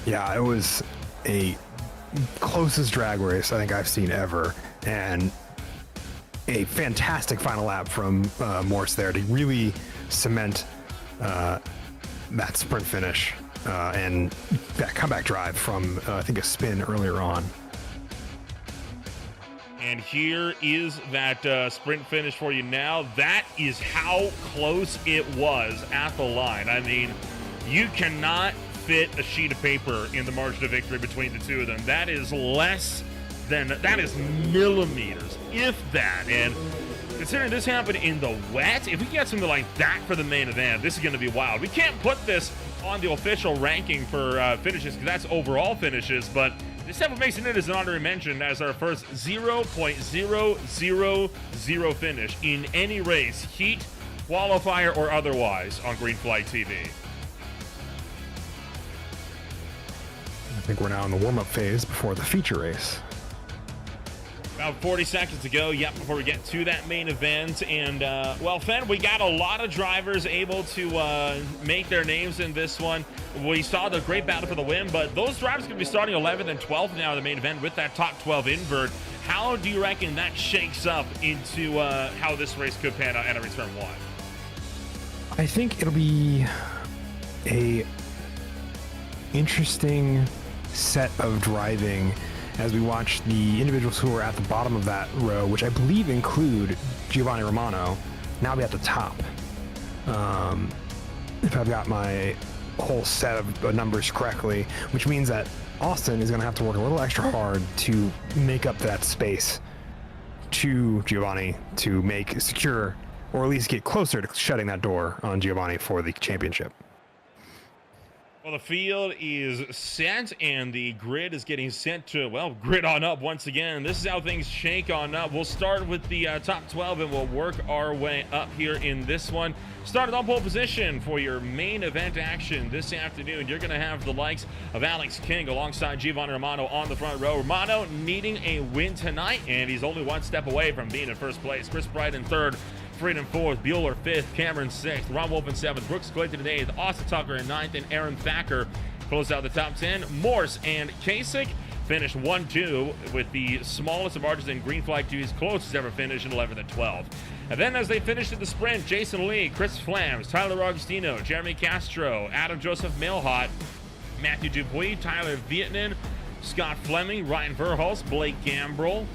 Yeah, it was a closest drag race I think I've seen ever, and a fantastic final lap from Morse there to really cement that sprint finish and that comeback drive from I think a spin earlier on. And here is that sprint finish for you now. That is how close it was at the line. I mean, you cannot fit a sheet of paper in the margin of victory between the two of them. That is that is millimeters, if that. And considering this happened in the wet, if we get something like that for the main event, this is going to be wild. We can't put this on the official ranking for finishes because that's overall finishes, but this definitely makes it as an honorary mention as our first 0.000 finish in any race, heat, qualifier, or otherwise on Green Flag TV. I think we're now in the warm-up phase before the feature race. About 40 seconds to go, before we get to that main event. And, well, Fen, we got a lot of drivers able to make their names in this one. We saw the great battle for the win, but those drivers going to be starting 11th and 12th now in the main event with that top 12 invert. How do you reckon that shakes up into how this race could pan out at a return one? I think it'll be a interesting set of driving as we watch the individuals who are at the bottom of that row, which I believe include Giovanni Romano, now be at the top. If I've got my whole set of numbers correctly, which means that Austin is going to have to work a little extra hard to make up that space to Giovanni to make secure, or at least get closer to shutting that door on Giovanni for the championship. Well, the field is set, and the grid is getting set to, well, grid on up once again. This is how things shake on up. We'll start with the top 12, and we'll work our way up here in this one. Started on pole position for your main event action this afternoon. You're going to have the likes of Alex King alongside Giovanni Romano on the front row. Romano needing a win tonight, and he's only one step away from being in first place. Chris Bright in third. Fried in fourth, Bueller fifth, Cameron sixth, Ron Wolf in seventh, Brooks Clayton in eighth, Austin Tucker in ninth, and Aaron Thacker closed out the top 10. Morse and Kasich finished 1-2 with the smallest of margins, and green flag to his closest ever finish in 11th and 12th. And then as they finished in the sprint, Jason Lee, Chris Flams, Tyler Augustino, Jeremy Castro, Adam Joseph Mailhot, Matthew Dupuis, Tyler Vietnan, Scott Fleming, Ryan Verhulst, Blake Gambrell,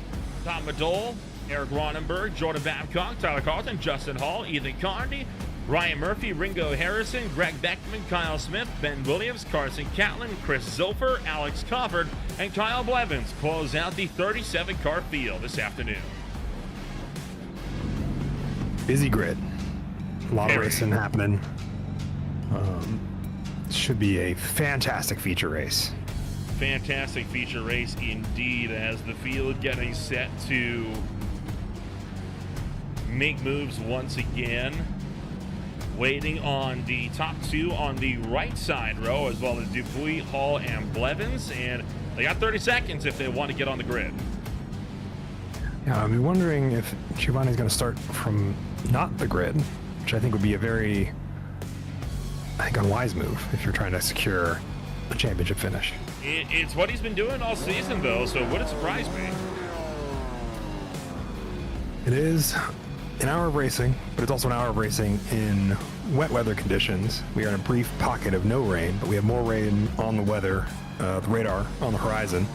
Tom Madole, Eric Ronenberg, Jordan Babcock, Tyler Carlton, Justin Hall, Ethan Carney, Ryan Murphy, Ringo Harrison, Greg Beckman, Kyle Smith, Ben Williams, Carson Catlin, Chris Zilfer, Alex Cofford, and Kyle Blevins close out the 37-car field this afternoon. Busy grid. A lot of racing happening. Should be a fantastic feature race. Fantastic feature race indeed, as the field getting set to make moves once again. Waiting on the top two on the right side row, as well as Dupuis, Hall, and Blevins, and they got 30 seconds if they want to get on the grid. Yeah, I'm wondering if Giovanni's going to start from not the grid, which I think would be a very, unwise move if you're trying to secure a championship finish. It's what he's been doing all season, though, so it wouldn't surprise me. It is an hour of racing, but it's also an hour of racing in wet weather conditions. We are in a brief pocket of no rain, but we have more rain on the weather, the radar on the horizon.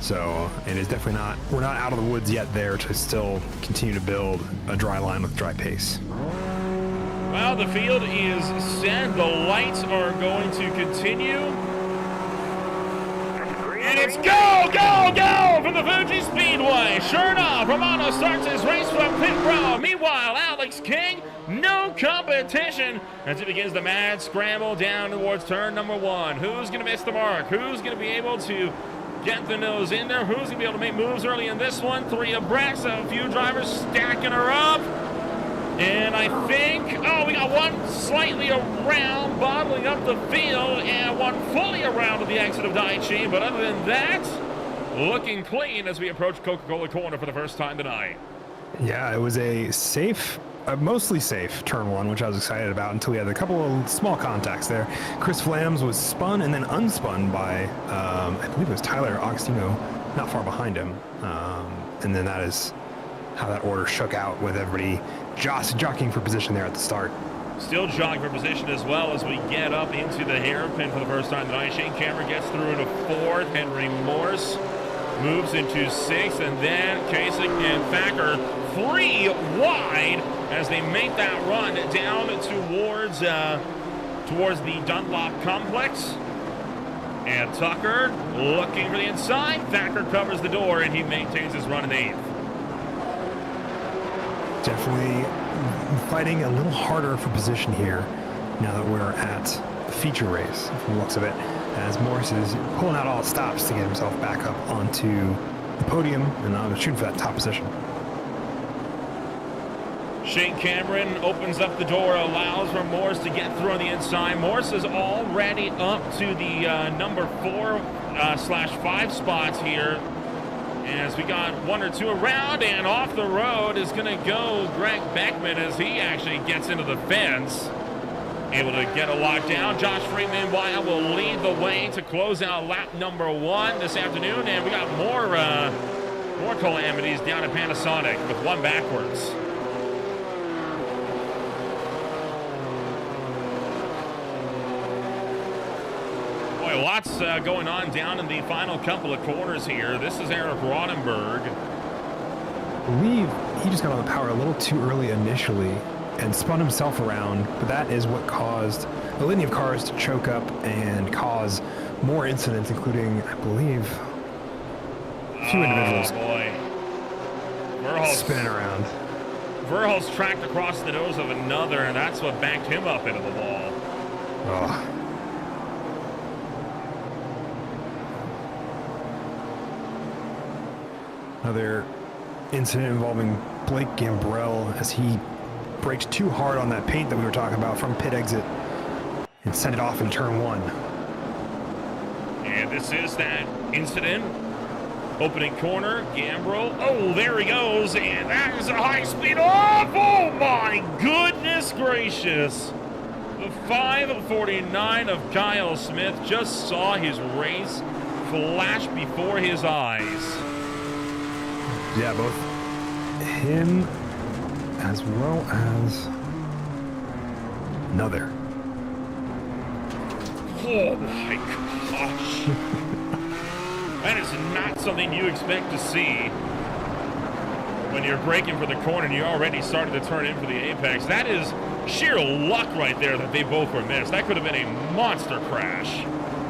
So it is definitely not, we're not out of the woods yet there to still continue to build a dry line with dry pace. Well, the field is set. The lights are going to continue. And it's go, go, go from the Fuji Speedway. Sure enough, Romano starts his race from pit row. Meanwhile, Alex King, no competition as he begins the mad scramble down towards turn number one. Who's going to miss the mark? Who's going to be able to get the nose in there? Who's going to be able to make moves early in this one? Three abreast, a few drivers stacking her up. And I think, we got one slightly around, bottling up the field, and one fully around to the exit of Daiichi. But other than that, looking clean as we approach Coca-Cola Corner for the first time tonight. Yeah, it was a safe, mostly safe turn one, which I was excited about until we had a couple of small contacts there. Chris Flams was spun and then unspun by, I believe it was Tyler Augustino, not far behind him. And then that is how that order shook out with everybody jockeying for position there at the start. Still jockeying for position as well as we get up into the hairpin for the first time tonight. Shane Cameron gets through into fourth. Henry Morse moves into sixth, and then Kasich and Thacker 3 wide as they make that run down towards the Dunlop complex. And Tucker looking for the inside. Thacker covers the door, and he maintains his run in eighth. Definitely fighting a little harder for position here now that we're at the feature race from the looks of it, as Morris is pulling out all stops to get himself back up onto the podium and shooting for that top position. Shane Cameron opens up the door, allows for Morse to get through on the inside. Morse is already up to the number 4/5 spots here. As we got one or two around, and off the road is going to go Greg Beckman as he actually gets into the fence. Able to get a lockdown. Josh Freeman will lead the way to close out lap number one this afternoon. And we got more calamities down at Panasonic with one backwards. Lots going on down in the final couple of corners here. This is Eric Ronenberg. I believe he just got on the power a little too early initially and spun himself around, but that is what caused the linear of cars to choke up and cause more incidents, including, I believe, a few individuals spinning around. Verhulst tracked across the nose of another, and that's what backed him up into the wall. Oh. Another incident involving Blake Gambrell as he braked too hard on that paint that we were talking about from pit exit and sent it off in turn 1. And this is that incident. Opening corner, Gambrell. Oh, there he goes. And that is a high speed off. Oh, my goodness gracious. The 549 of Kyle Smith just saw his race flash before his eyes. Yeah, both him as well as another. Oh my gosh. That is not something you expect to see when you're braking for the corner and you already started to turn in for the apex. That is sheer luck right there that they both were missed. That could have been a monster crash.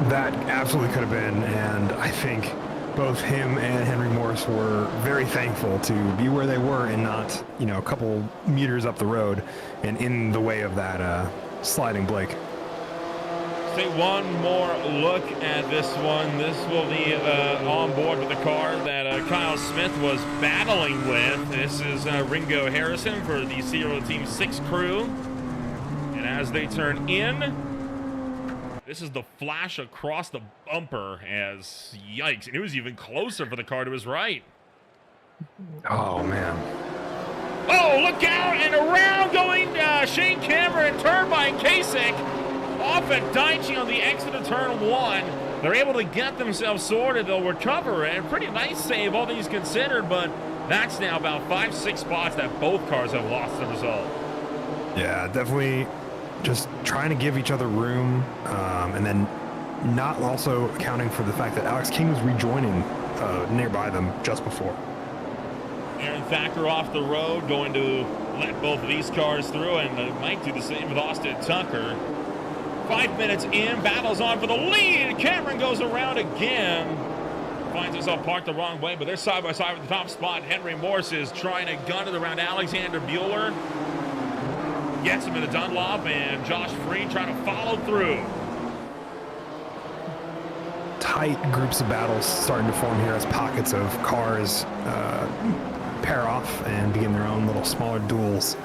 That absolutely could have been, and I think both him and Henry Morris were very thankful to be where they were and not, you know, a couple meters up the road and in the way of that sliding Blake. Take one more look at this one. This will be on board with the car that Kyle Smith was battling with. This is Ringo Harrison for the Serial Team 6 crew. And as they turn in, this is the flash across the bumper as, yikes, and it was even closer for the car to his right. Oh, man. Oh, look out, and around going Shane Cameron, Turbine Kasich, off at Daichi on the exit of turn 1. They're able to get themselves sorted. They'll recover, and pretty nice save, all things considered, but that's now about 5-6 spots that both cars have lost as a result. Yeah, definitely just trying to give each other room, and then not also accounting for the fact that Alex King was rejoining nearby them just before. Aaron Thacker off the road, going to let both of these cars through, and might do the same with Austin Tucker. 5 minutes in, battles on for the lead. Cameron goes around again. Finds himself parked the wrong way, but they're side by side with the top spot. Henry Morse is trying to gun it around Alexander Bueller. Gets him in the Dunlop, and Josh Free trying to follow through. Tight groups of battles starting to form here as pockets of cars pair off and begin their own little smaller duels.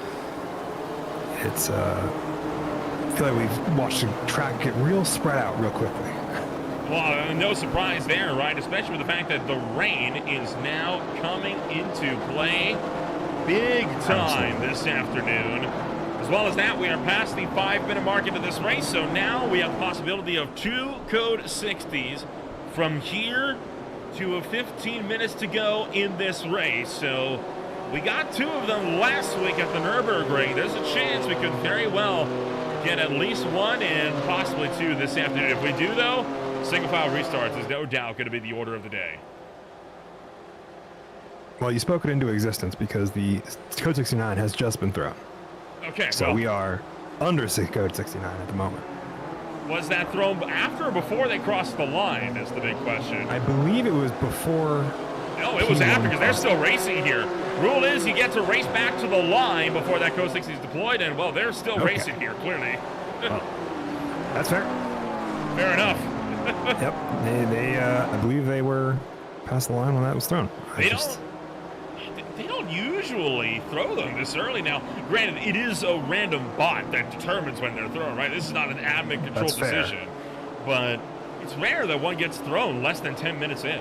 It's I feel like we've watched the track get real spread out real quickly. Well, no surprise there, right? Especially with the fact that the rain is now coming into play big time this afternoon. As well as that, we are past the 5-minute mark into this race, so now we have the possibility of 2 code 60s from here to 15 minutes to go in this race. So we got 2 of them last week at the Nürburgring. There's a chance we could very well get at least 1 and possibly 2 this afternoon. If we do, though, single file restarts is no doubt going to be the order of the day. Well, you spoke it into existence because the code 69 has just been thrown. Okay, So well, we are under code 69 at the moment. was that thrown after or before they crossed the line is the big question. I believe it was before. No, it was after because they're still racing here. Rule is you get to race back to the line before that code 60 is deployed, and, well, they're still racing here, clearly. Well, that's fair. Fair enough. Yep. I believe they were past the line when that was thrown. They don't usually throw them this early. Now, granted, it is a random bot that determines when they're thrown, right? This is not an admin-controlled decision. But it's rare that one gets thrown less than 10 minutes in.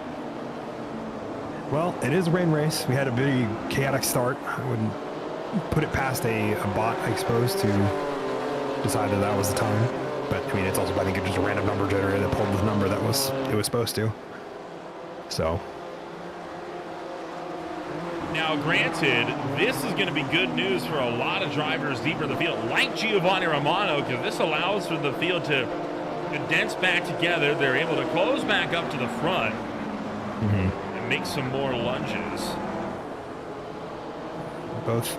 Well, it is a rain race. We had a very chaotic start. I wouldn't put it past a bot, I suppose, to decide that was the time. But, I mean, it's also, I think, just a random number generator that pulled the number that it was supposed to. So. Now, granted, this is going to be good news for a lot of drivers deeper in the field, like Giovanni Romano, because this allows for the field to condense back together. They're able to close back up to the front and make some more lunges. Both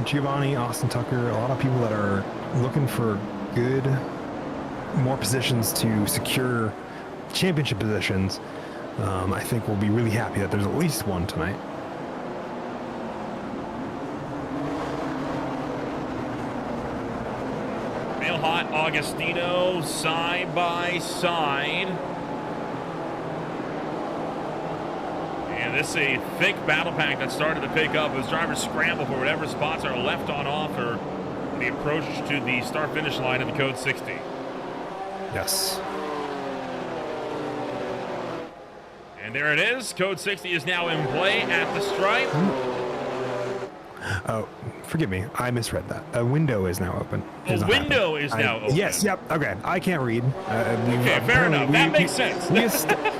Giovanni, Austin Tucker, a lot of people that are looking for good, more positions to secure championship positions, I think we'll be really happy that there's at least one tonight. Hot Augustino side by side. And this is a thick battle pack that started to pick up as drivers scramble for whatever spots are left on offer in the approach to the start-finish line of the Code 60. Yes. And there it is. Code 60 is now in play at the stripe. Oh, forgive me. I misread that. A window is now open. A window is now open. Yes, yep. Okay, I can't read. Okay, fair enough. That makes sense.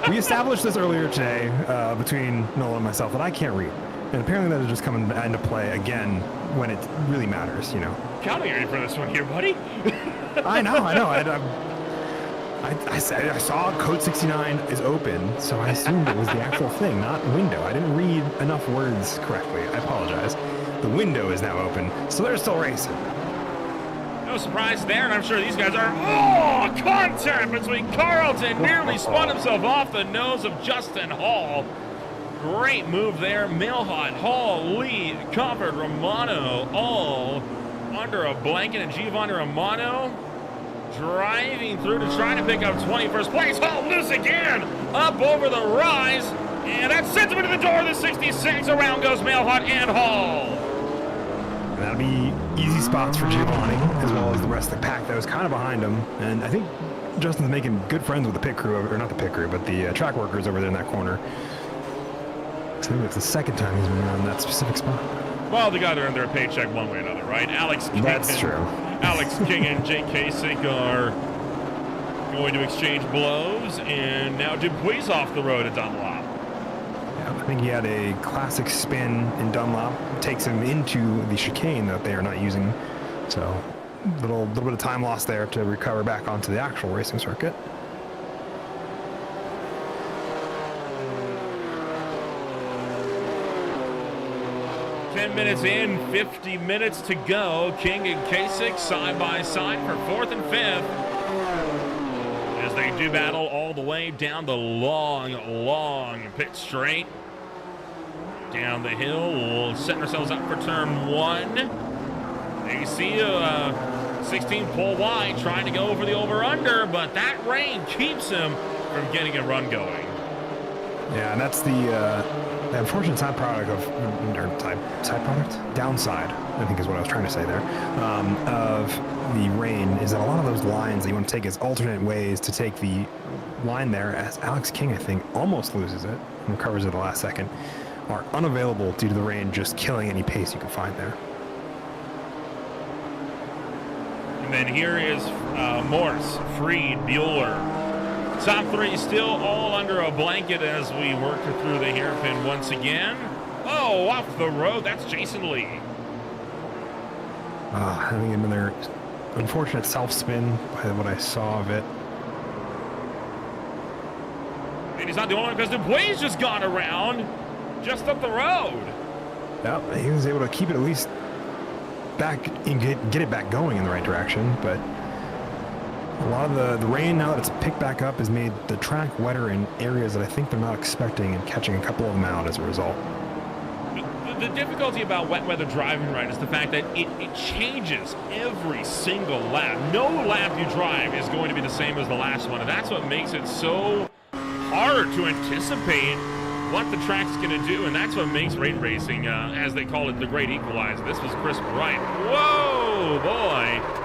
We established this earlier today between Nolan and myself that I can't read. And apparently that is just coming into play again when it really matters, you know. Counting you for this one here, buddy. I know. I saw Code 69 is open, so I assumed it was the actual thing, not window. I didn't read enough words correctly. I apologize. The window is now open, so they're still racing. No surprise there, and I'm sure these guys are... Oh, contact between Carlton. Nearly spun himself off the nose of Justin Hall. Great move there. Milhot, Hall, Lee, covered, Romano, all under a blanket, and Giovanni Romano driving through to try to pick up 21st place. Hall loose again, up over the rise, and that sends him into the door of the 66. Around goes Milhot and Hall. And that'll be easy spots for Giovanni, as well as the rest of the pack that was kind of behind him. And I think Justin's making good friends with the pit crew, or not the pit crew, but the track workers over there in that corner. So I think it's the second time he's been around that specific spot. Well, they got to earn their paycheck one way or another, right? Alex King. That's true. Alex King and Jake Kasich are going to exchange blows, and now Dupuis off the road at Dunlop. Yeah, I think he had a classic spin in Dunlop, takes him into the chicane that they are not using. So little bit of time lost there to recover back onto the actual racing circuit. Minutes in, 50 minutes to go. King and Kasich side by side for 4th and 5th as they do battle all the way down the long pit straight. Down the hill, we'll set ourselves up for turn 1. You see 16 pull wide, trying to go for the over-under, but that rain keeps him from getting a run going. Yeah, and that's the unfortunate side product of, or side product? Downside, I think is what I was trying to say there, of the rain is that a lot of those lines that you want to take as alternate ways to take the line there, as Alex King, I think, almost loses it and recovers at the last second, are unavailable due to the rain just killing any pace you can find there. And then here is Morse, Freed, Bueller. Top 3 still all under a blanket as we work through the hairpin once again. Oh, off the road. That's Jason Lee. Having another unfortunate self-spin by what I saw of it. And he's not the only one because Dupuis just gone around just up the road. Yep, he was able to keep it at least back and get it back going in the right direction, but a lot of the rain, now that it's picked back up, has made the track wetter in areas that I think they're not expecting, and catching a couple of them out as a result. The difficulty about wet weather driving, right, is the fact that it changes every single lap. No lap you drive is going to be the same as the last one, and that's what makes it so hard to anticipate what the track's going to do, and that's what makes rain racing, as they call it, the great equalizer. This was crisp right. Whoa, boy.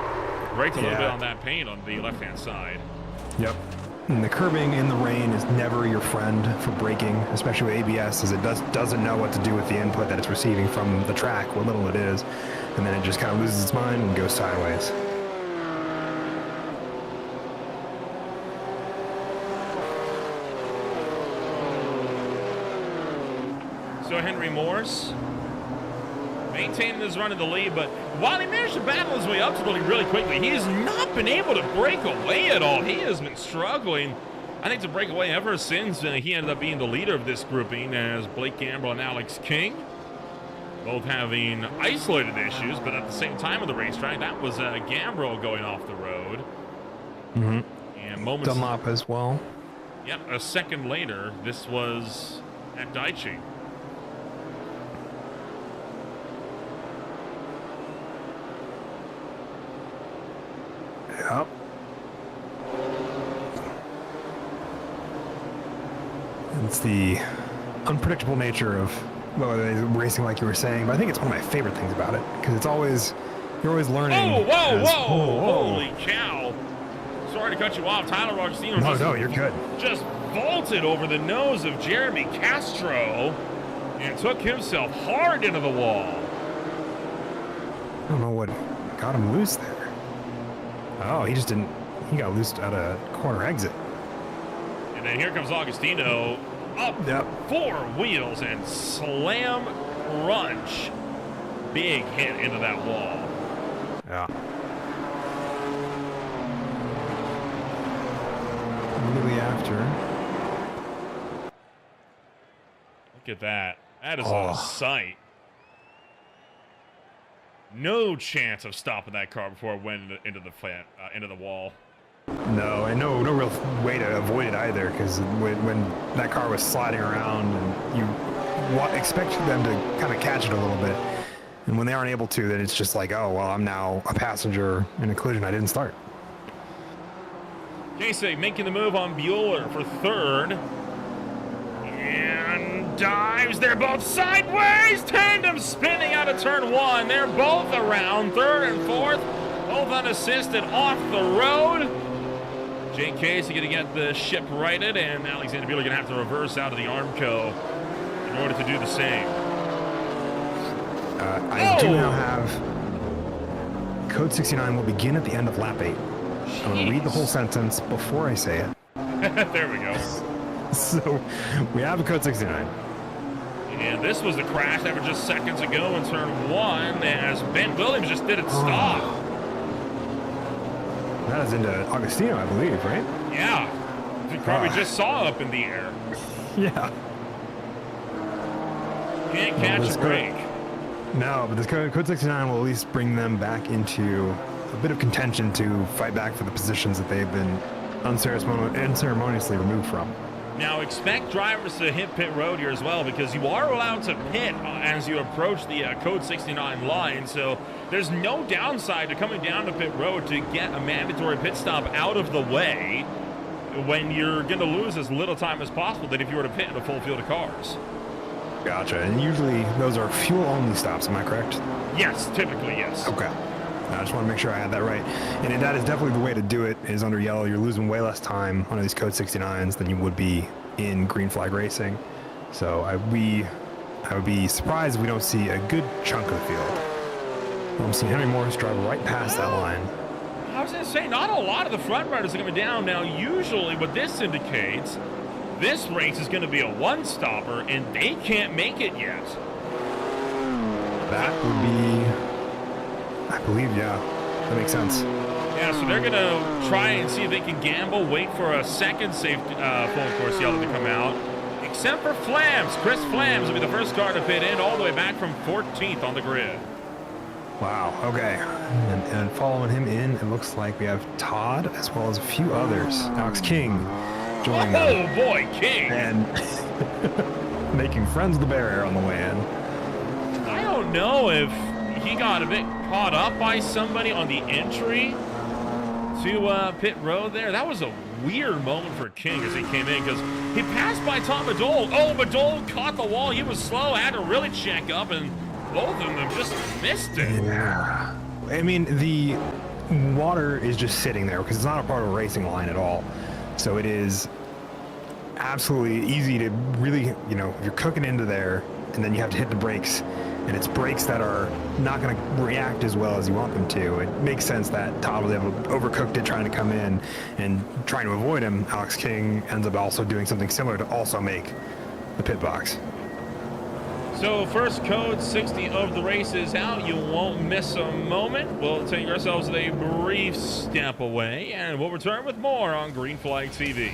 Braked a little bit on that paint on the left-hand side. Yep. And the curbing in the rain is never your friend for braking, especially with ABS, as it doesn't know what to do with the input that it's receiving from the track, what little it is, and then it just kind of loses its mind and goes sideways. So Henry Morse maintaining his run in the lead, but while he managed to battle his way up to the lead really quickly, he has not been able to break away at all. He has been struggling, I think, to break away ever since he ended up being the leader of this grouping, as Blake Gamble and Alex King both having isolated issues, but at the same time of the racetrack, that was Gamble going off the road. Mm-hmm. And moments... Dunlop as well. Yep, a second later, this was at Daichi. Yep. It's the unpredictable nature of racing, like you were saying. But I think it's one of my favorite things about it because it's always you're always learning. Oh, whoa, as- whoa, whoa. holy cow! Sorry to cut you off, Tyler Augustino. No, you're good. Just vaulted over the nose of Jeremy Castro and took himself hard into the wall. I don't know what got him loose there. Oh, he just didn't. He got loosed at a corner exit. And then here comes Augustino up Yep. 4 wheels and slam crunch. Big hit into that wall. Yeah. Immediately after. Look at that. That is Oh. a sight. No chance of stopping that car before it went into the wall. No, and no real way to avoid it either, because when that car was sliding around, and you expect them to kind of catch it a little bit, and when they aren't able to, then it's just like, oh well, I'm now a passenger in a collision I didn't start. Kasich making the move on Bueller for third. And dives. They're both sideways. Tandem spinning out of turn 1. They're both around third and fourth. Both unassisted off the road. Jake Kasich going to get the ship righted, and Alexander Bueller going to have to reverse out of the Armco in order to do the same. I do now have code 69 will begin at the end of lap 8. I'm going to read the whole sentence before I say it. There we go. So we have a code 69. And this was the crash that was just seconds ago in turn 1 as Ben Williams just didn't stop. That is into Augustino, I believe, right? Yeah. You probably just saw up in the air. Yeah. Can't catch a break. No, but this code 69 will at least bring them back into a bit of contention to fight back for the positions that they've been unceremoniously removed from. Now expect drivers to hit pit road here as well, because you are allowed to pit as you approach the code 69 line, so there's no downside to coming down to pit road to get a mandatory pit stop out of the way when you're going to lose as little time as possible than if you were to pit in a full field of cars. Gotcha. And usually those are fuel-only stops, am I correct? Yes, typically, yes. Okay. I just want to make sure I had that right. And that is definitely the way to do it, is under yellow. You're losing way less time on these code 69s than you would be in green flag racing. So I would be surprised if we don't see a good chunk of the field. I'm seeing Henry Morris drive right past that line. I was going to say, not a lot of the front runners are coming down. Now, usually what this indicates, this race is going to be a one-stopper, and they can't make it yet. That would be, I believe, yeah. That makes sense. Yeah, so they're going to try and see if they can gamble, wait for a second safety full course yellow to come out. Except for Flams. Chris Flams will be the first car to pit in all the way back from 14th on the grid. Wow, okay. And following him in, it looks like we have Todd as well as a few others. Alex King joining them. Oh boy, King! And making friends with the barrier on the way in. I don't know if he got a bit caught up by somebody on the entry to pit road there. That was a weird moment for King as he came in, because he passed by Tom Badol. Oh, Badol caught the wall. He was slow, had to really check up, and both of them just missed it. Yeah. I mean, the water is just sitting there because it's not a part of a racing line at all. So it is absolutely easy to really, if you're cooking into there and then you have to hit the brakes, and it's brakes that are not going to react as well as you want them to. It makes sense that Todd was able to overcooked it trying to come in and trying to avoid him. Alex King ends up also doing something similar to also make the pit box. So first code 60 of the race is out. You won't miss a moment. We'll take ourselves a brief step away, and we'll return with more on Green Flag TV.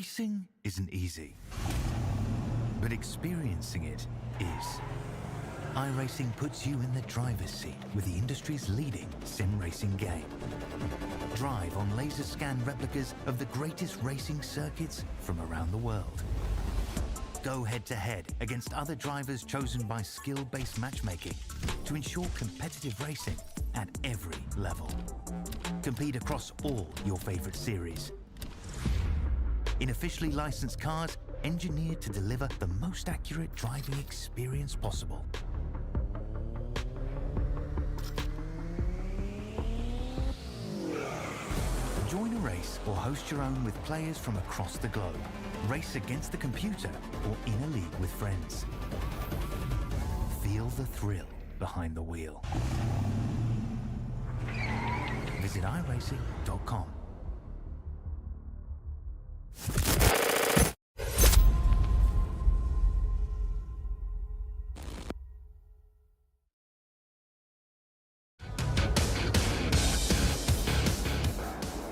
Racing isn't easy, but experiencing it is. iRacing puts you in the driver's seat with the industry's leading sim racing game. Drive on laser scan replicas of the greatest racing circuits from around the world. Go head-to-head against other drivers chosen by skill-based matchmaking to ensure competitive racing at every level. Compete across all your favorite series. In officially licensed cars, engineered to deliver the most accurate driving experience possible. Join a race or host your own with players from across the globe. Race against the computer or in a league with friends. Feel the thrill behind the wheel. Visit iRacing.com.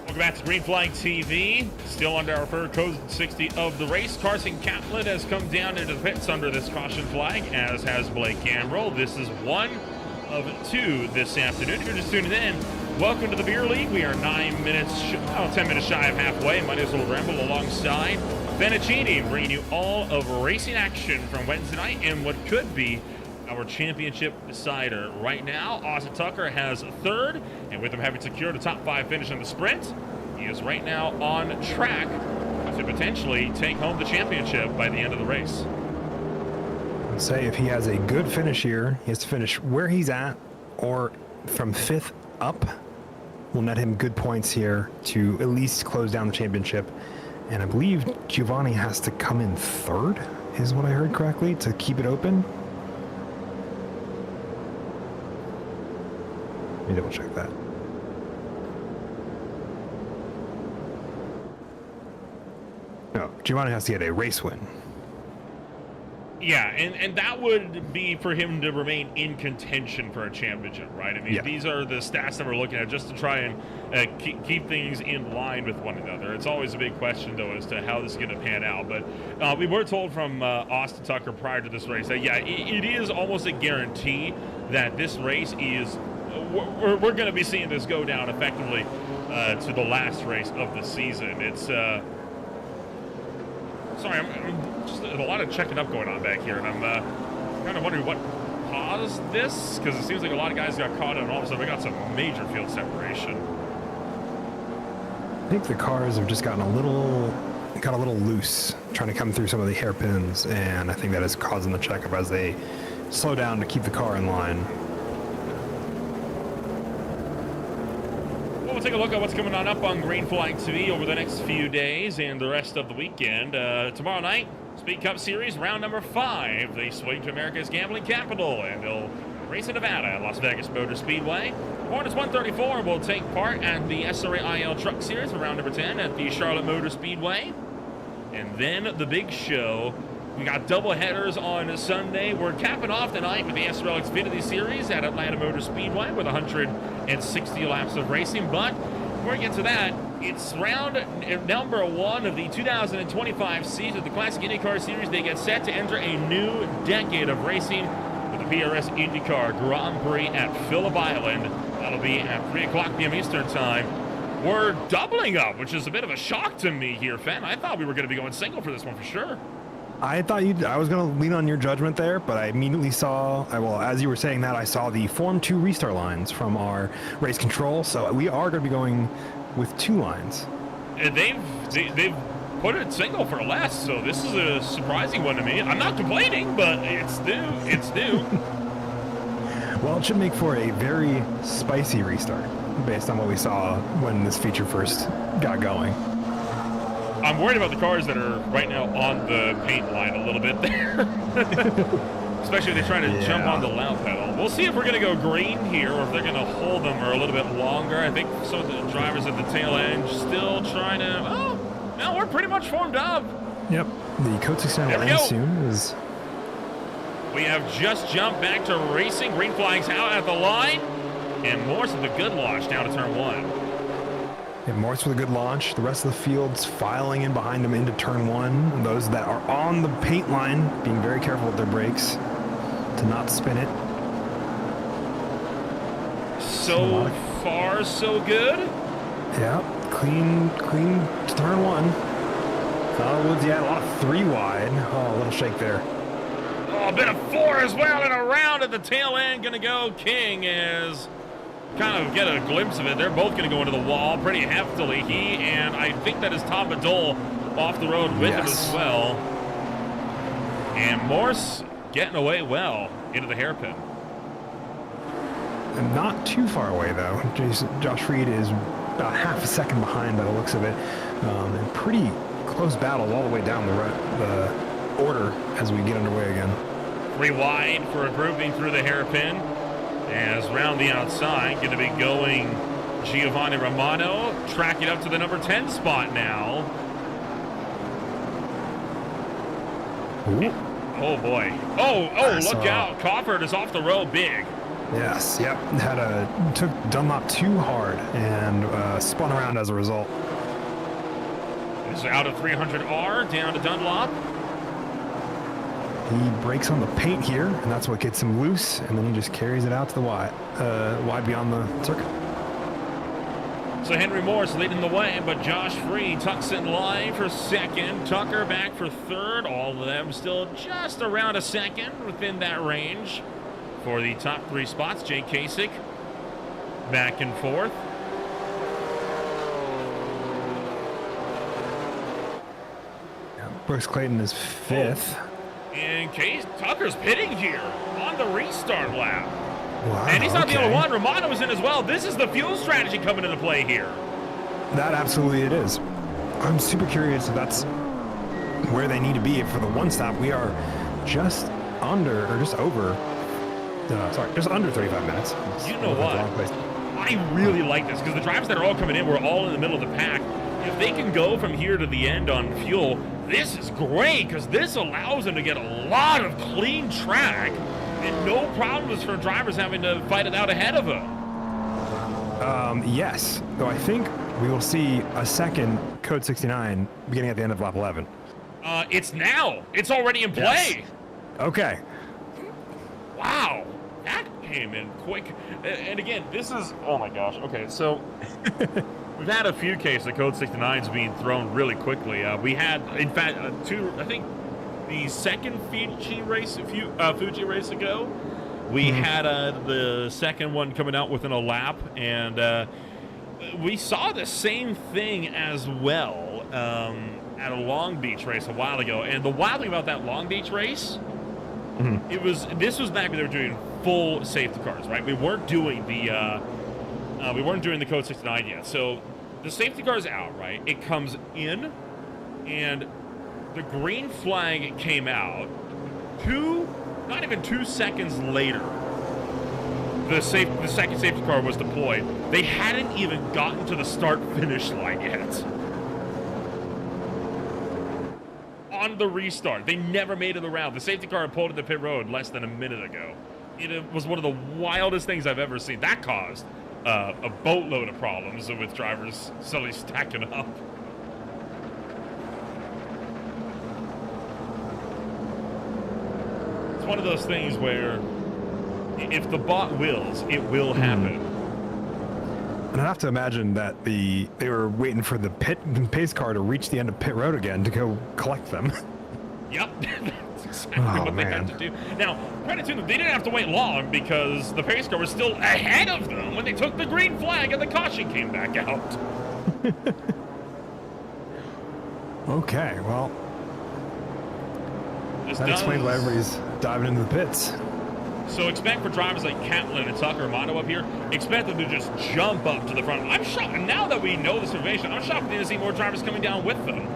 Welcome back to Green Flag TV. Still under our third code 60 of the race. Carson Catlin has come down into the pits under this caution flag, as has Blake Gambrell. This is one of two this afternoon. If you're just tuning in, welcome to the Beer League. We are 10 minutes shy of halfway. My name is Little Ramble alongside Benicini, bringing you all of racing action from Wednesday night and what could be our championship decider. Right now, Austin Tucker has third, and with him having secured a top 5 finish in the sprint, he is right now on track to potentially take home the championship by the end of the race. I'd say if he has a good finish here, he has to finish where he's at or from 5th up. Will net him good points here to at least close down the championship. And I believe Giovanni has to come in 3rd, is what I heard correctly, to keep it open. Let me double check that. No, Giovanni has to get a race win. Yeah, and that would be for him to remain in contention for a championship, right? I mean, yeah. These are the stats that we're looking at just to try and keep things in line with one another. It's always a big question, though, as to how this is going to pan out. But we were told from Austin Tucker prior to this race that, yeah, it is almost a guarantee that this race is... We're going to be seeing this go down effectively to the last race of the season. It's... Sorry, I'm just a lot of checking up going on back here, and I'm kind of wondering what caused this, because it seems like a lot of guys got caught, and all of a sudden we got some major field separation. I think the cars have just got a little loose, trying to come through some of the hairpins, and I think that is causing the checkup as they slow down to keep the car in line. We'll take a look at what's coming on up on Green Flag TV over the next few days and the rest of the weekend. Tomorrow night, Speed Cup Series, round number 5. They swing to America's gambling capital, and they'll race in Nevada at Las Vegas Motor Speedway. Hornets 134 will take part at the SRA IL Truck Series for round number 10 at the Charlotte Motor Speedway. And then the big show. We got double headers on Sunday. We're capping off tonight with the SRL Xfinity Series at Atlanta Motor Speedway with 160 laps of racing. But before we get to that, it's round number 1 of the 2025 season of the Classic IndyCar Series. They get set to enter a new decade of racing with the PRS IndyCar Grand Prix at Phillip Island. That'll be at 3 o'clock p.m. Eastern Time. We're doubling up, which is a bit of a shock to me here, Fen. I thought we were going to be going single for this one for sure. I thought I was going to lean on your judgment there, but I immediately saw, well, as you were saying that, I saw the Form 2 restart lines from our race control, so we are going to be going with 2 lines. And they've put it single for less, so this is a surprising one to me. I'm not complaining, but it's new. It's new. Well, it should make for a very spicy restart, based on what we saw when this feature first got going. I'm worried about the cars that are right now on the paint line a little bit there. Especially if they try to jump on the loud pedal. We'll see if we're going to go green here or if they're going to hold them for a little bit longer. I think some of the drivers at the tail end still trying to... Oh, no, we're pretty much formed up. Yep. The Code 69 will end soon. We have just jumped back to racing. Green flags out at the line. And Morris of the good launch down to turn 1. Yeah, Morse with a good launch. The rest of the field's filing in behind him into turn one. And those that are on the paint line being very careful with their brakes to not spin it. So far, so good. Yeah, clean to turn one. Woods, yeah, a lot of 3 wide. Oh, a little shake there. Oh, a bit of 4 as well, and around at the tail end. Gonna go King is kind of get a glimpse of it. They're both gonna go into the wall pretty heftily. He and I think that is Tom Badol off the road with him as well. And Morse getting away well into the hairpin. And not too far away though. Josh Reed is about half a second behind by the looks of it. And pretty close battle all the way down the order as we get underway again. 3 wide for a grouping through the hairpin. As round the outside, going to be going Giovanni Romano, tracking up to the number 10 spot now. Ooh. Oh boy. Oh, look out. Cofford is off the road big. Yes, yep. Took Dunlop too hard and spun around as a result. It's out of 300R, down to Dunlop. He breaks on the paint here, and that's what gets him loose, and then he just carries it out to the wide beyond the circuit. So Henry Morse leading the way, but Josh Free tucks in line for second. Tucker back for third. All of them still just around a second within that range for the top 3 spots. Jake Kasich back and forth. Brooks Clayton is 5th. And Tucker's pitting here on the restart lap. Wow, and he's not the only one. Romano is in as well. This is the fuel strategy coming into play here. That absolutely it is. I'm super curious if that's where they need to be for the one stop. We are just under, or just over, just under 35 minutes. You know what? I really like this because the drivers that are all coming in, we're all in the middle of the pack. If they can go from here to the end on fuel, this is great because this allows them to get a lot of clean track and no problems for drivers having to fight it out ahead of them. Yes, though I think we will see a second Code 69 beginning at the end of lap 11. It's now. It's already in play. Yes. Okay. Wow. That came in quick. And again, this is, oh my gosh. Okay, so we've had a few cases of Code 69s being thrown really quickly. We had, in fact, I think the second Fuji race ago, we had the second one coming out within a lap, and we saw the same thing as well at a Long Beach race a while ago. And the wild thing about that Long Beach race, this was back when they were doing full safety cars, right? We weren't doing the Code 69 yet. So the safety car's out, right? It comes in, and the green flag came out. Not even 2 seconds later, the second safety car was deployed. They hadn't even gotten to the start-finish line yet. On the restart, they never made it around. The safety car pulled into pit road less than a minute ago. It was one of the wildest things I've ever seen. That caused a boatload of problems with drivers suddenly stacking up. It's one of those things where if the bot wills, it will happen. And I have to imagine that they were waiting for the pace car to reach the end of pit road again to go collect them. Yep, that's exactly what they had to do. Now, credit to them, they didn't have to wait long because the pace car was still ahead of them when they took the green flag and the caution came back out. Okay, well, that explains why everybody's diving into the pits. So expect for drivers like Catlin and Tucker Amato up here, expect them to just jump up to the front. I'm shocked, now that we know this information, I'm shocked to see more drivers coming down with them.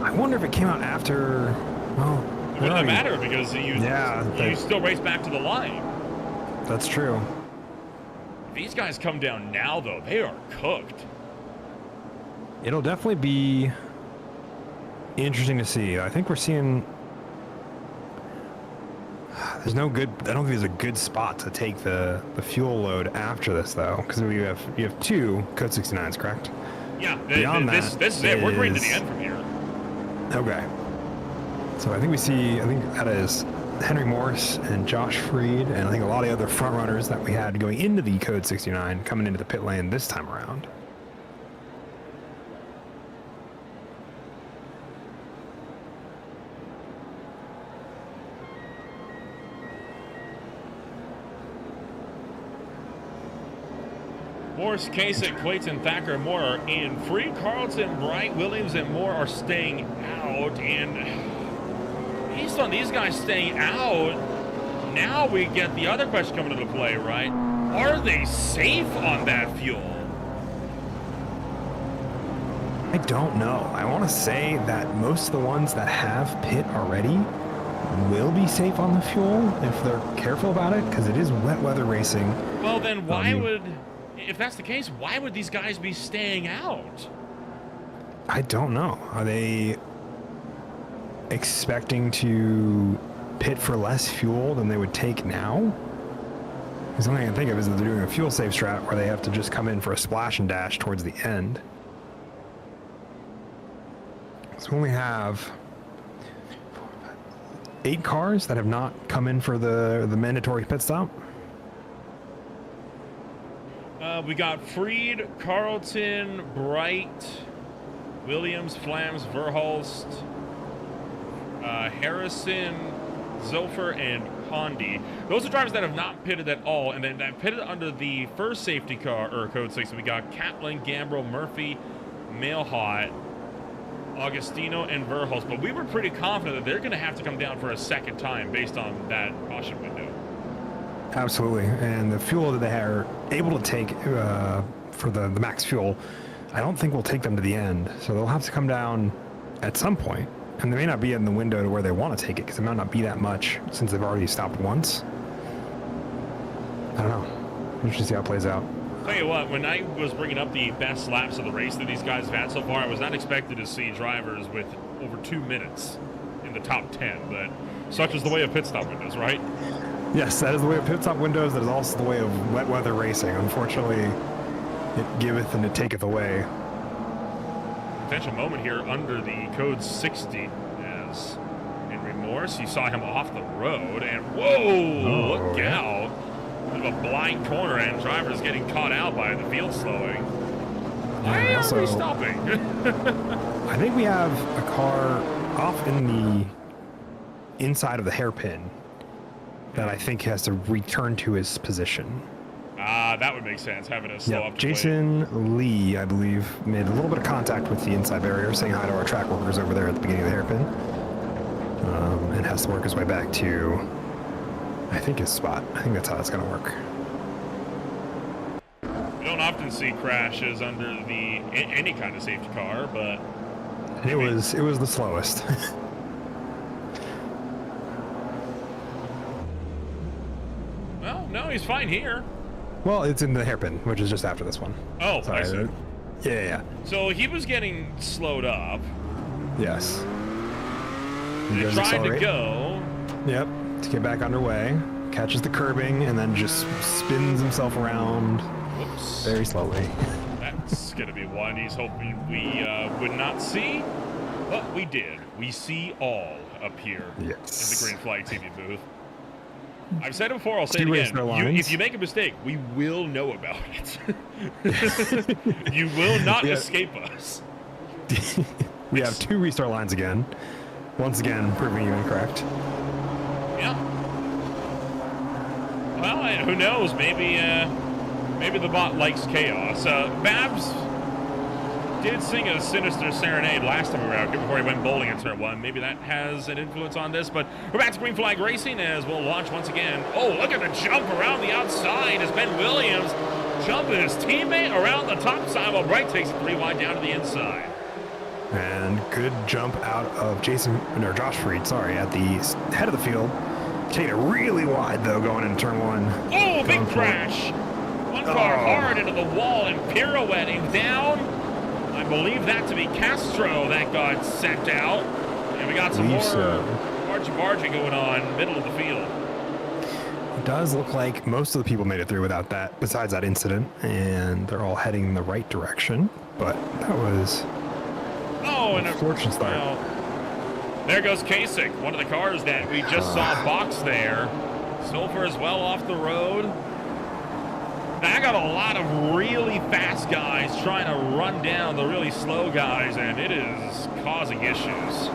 I wonder if it came out after, well... It wouldn't matter because you still race back to the line. That's true. If these guys come down now, though, they are cooked. It'll definitely be interesting to see. I think we're seeing... There's no good. I don't think there's a good spot to take the fuel load after this though, because you have 2 Code 69s, correct? Yeah, Beyond this is it. We're going to the is- end from here. Okay. So I think that is Henry Morse and Josh Freed, and I think a lot of the other front runners that we had going into the Code 69 coming into the pit lane this time around. Morse, Kasich, Clayton, Thacker, and more are in. Freed, Carlton, Bright, Williams, and more are staying out. And based on these guys staying out, now we get the other question coming into play, right? Are they safe on that fuel? I don't know. I want to say that most of the ones that have pit already will be safe on the fuel if they're careful about it, because it is wet weather racing. Well, then why would, if that's the case, why would these guys be staying out? I don't know. Are they expecting to pit for less fuel than they would take now? Because the only thing I can think of is that they're doing a fuel save strat where they have to just come in for a splash and dash towards the end. So we only have 8 cars that have not come in for the mandatory pit stop. We got Freed, Carlton, Bright, Williams, Flams, Verhulst, Harrison, Zilfer, and Condi. Those are drivers that have not pitted at all, and then that pitted under the first safety car, or Code 6. We got Kaplan, Gambrel, Murphy, Mailhot, Augustino, and Verhulst. But we were pretty confident that they're going to have to come down for a second time based on that caution window. Absolutely, and the fuel that they are able to take for the max fuel, I don't think will take them to the end. So they'll have to come down at some point, and they may not be in the window to where they want to take it because it might not be that much since they've already stopped once. I don't know. Interesting to see how it plays out. Tell you what, when I was bringing up the best laps of the race that these guys have had so far, I was not expected to see drivers with over 2 minutes in the top 10, but such is the way of pit stop windows, right? Yes, that is the way of pit stop windows. That is also the way of wet weather racing. Unfortunately, it giveth and it taketh away. Potential moment here under the Code 60 as Henry Morse. You saw him off the road, and whoa, look out. Bit of a blind corner, and drivers getting caught out by the field slowing. Why are we stopping? I think we have a car off in the inside of the hairpin that I think has to return to his position. That would make sense, having a slow up. Jason Lee, I believe, made a little bit of contact with the inside barrier, saying hi to our track workers over there at the beginning of the hairpin, and has to work his way back to, I think, his spot. I think that's how that's going to work. You don't often see crashes under any kind of safety car, but it was the slowest. Well, no, he's fine here. Well, it's in the hairpin, which is just after this one. Oh, sorry. I see. Yeah. So he was getting slowed up. Yes. He tried to go. Yep. To get back underway, catches the curbing, and then just spins himself around. Whoops. Very slowly. That's going to be one he's hoping we would not see, but we did. We see all up here in the Green Flag TV booth. I've said it before, I'll say it again. If you make a mistake, we will know about it. You will not escape us. We have 2 restart lines again. Once again, proving you incorrect. Yeah. Well, who knows? Maybe the bot likes chaos. Babs did sing a Sinister Serenade last time we were out here before he went bowling in turn 1. Maybe that has an influence on this, but we're back to Green Flag Racing as we'll launch once again. Oh, look at the jump around the outside as Ben Williams jumping his teammate around the top side while Bright takes it 3 wide down to the inside. And good jump out of Josh Freed, at the head of the field. Take it really wide, though, going into turn 1. Oh, big crash. One car hard into the wall and pirouetting down. I believe that to be Castro that got sent out. And we got some more bargy going on middle of the field. It does look like most of the people made it through without that, besides that incident, and they're all heading in the right direction. But that was and a fortunate start. Well, there goes Kasich, one of the cars that we just saw box there. Silver as well off the road. Now, I got a lot of really fast guys trying to run down the really slow guys, and it is causing issues.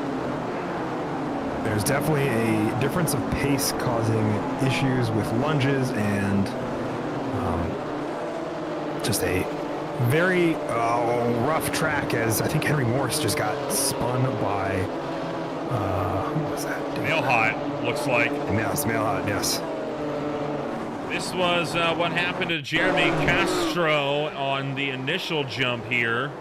There's definitely a difference of pace causing issues with lunges and just a very rough track, as I think Henry Morse just got spun by, who was that? Mailhot, looks like. Yes, Mailhot, yes. This was what happened to Jeremy Castro on the initial jump here.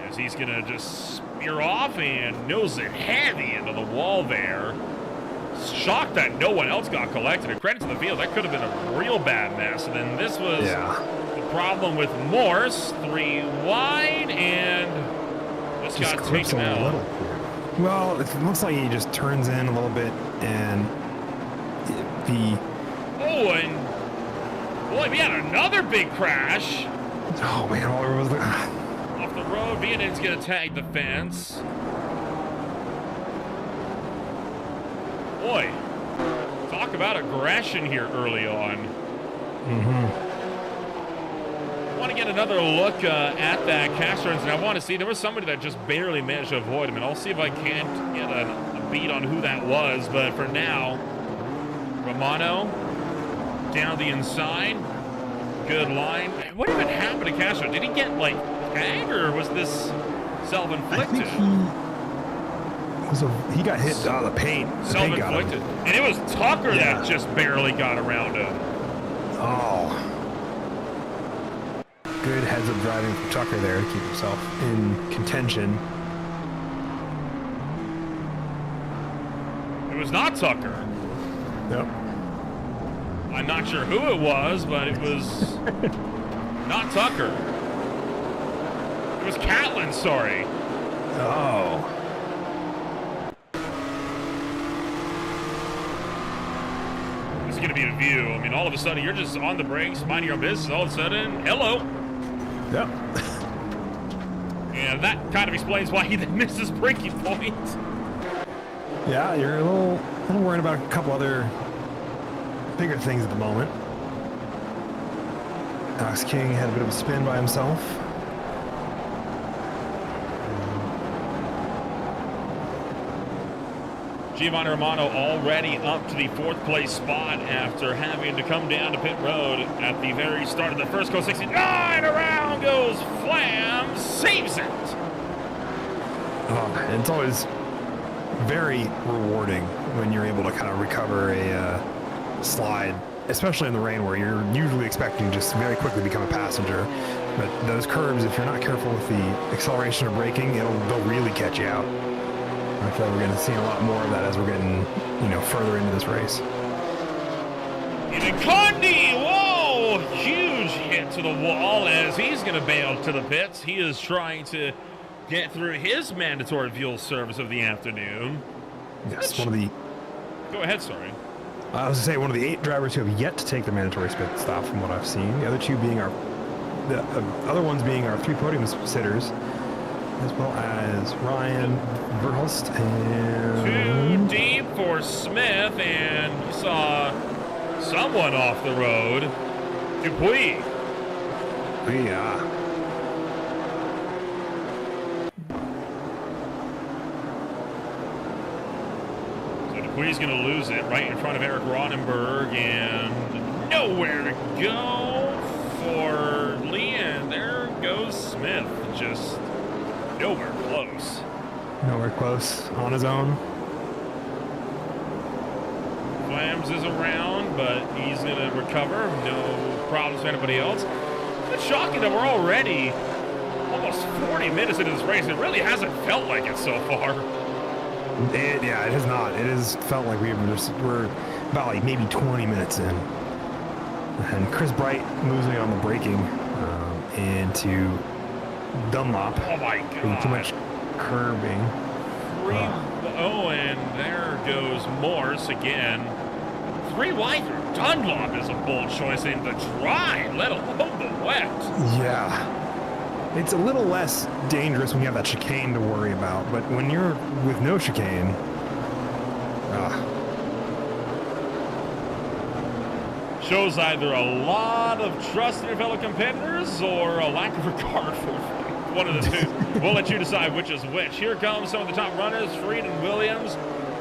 As he's going to just spear off and nose it heavy into the wall there. Shocked that no one else got collected. And credit to the field, that could have been a real bad mess. And then this was the problem with Morse, 3 wide, and this just got clips taken a out. little. Well, it looks like he just turns in a little bit, and and boy, we had another big crash. Oh man, all over was the Off the road, Vietnam's gonna tag the fence. Boy, talk about aggression here early on. Want to get another look at that Castro incident. I want to see, there was somebody that just barely managed to avoid him, and I'll see if I can't get a beat on who that was, but for now, Romano down the inside. Good line. What even happened to Castro? Did he get, like, tagged, or was this self-inflicted? I think he got hit out of the paint. Self-inflicted. And it was Tucker that just barely got around him. Oh. Good heads-up driving from Tucker there to keep himself in contention. It was not Tucker. Yep. I'm not sure who it was, but it was not Tucker. It was Catlin, sorry. Oh. It's going to be a view. I mean, all of a sudden, you're just on the brakes, minding your own business. All of a sudden, hello. Yep. And that kind of explains why he then missed his braking point. Yeah, you're a little worried about a couple other bigger things at the moment. Alex King had a bit of a spin by himself. Giovanni Romano already up to the 4th place spot after having to come down to pit road at the very start of the first go 69. Around goes Flam, saves it. Oh, and it's always very rewarding when you're able to kind of recover a slide, especially in the rain where you're usually expecting to just very quickly become a passenger. But those curbs, if you're not careful with the acceleration or braking, they'll really catch you out. I feel like we're going to see a lot more of that as we're getting, further into this race. Even Condi, whoa! Huge hit to the wall as he's going to bail to the pits. He is trying to get through his mandatory fuel service of the afternoon. Yes, one of the... Go ahead, sorry. I was going to say, one of the 8 drivers who have yet to take the mandatory pit stop from what I've seen. The other 2 being the other ones being our 3 podium sitters, as well as Ryan Verhulst and... 2 deep for Smith, and you saw someone off the road. Dupuis. Yeah. So Dupuis going to lose it right in front of Eric Ronenberg, and nowhere to go for Lee, and there goes Smith, just nowhere close. Nowhere close, on his own. Flams is around, but he's going to recover. No problems for anybody else. It's shocking that we're already almost 40 minutes into this race. It really hasn't felt like it so far. It has not. It has felt like we're about like maybe 20 minutes in. And Chris Bright losing on the braking into Dunlop. Oh my God. Too much curbing. Oh, and there goes Morse again. 3 wide through Dunlop is a bold choice in the dry, let alone the wet. Yeah. It's a little less dangerous when you have that chicane to worry about, but when you're with no chicane, shows either a lot of trust in your fellow competitors or a lack of regard for one of the two. We'll let you decide which is which. Here comes some of the top runners, Freed and Williams,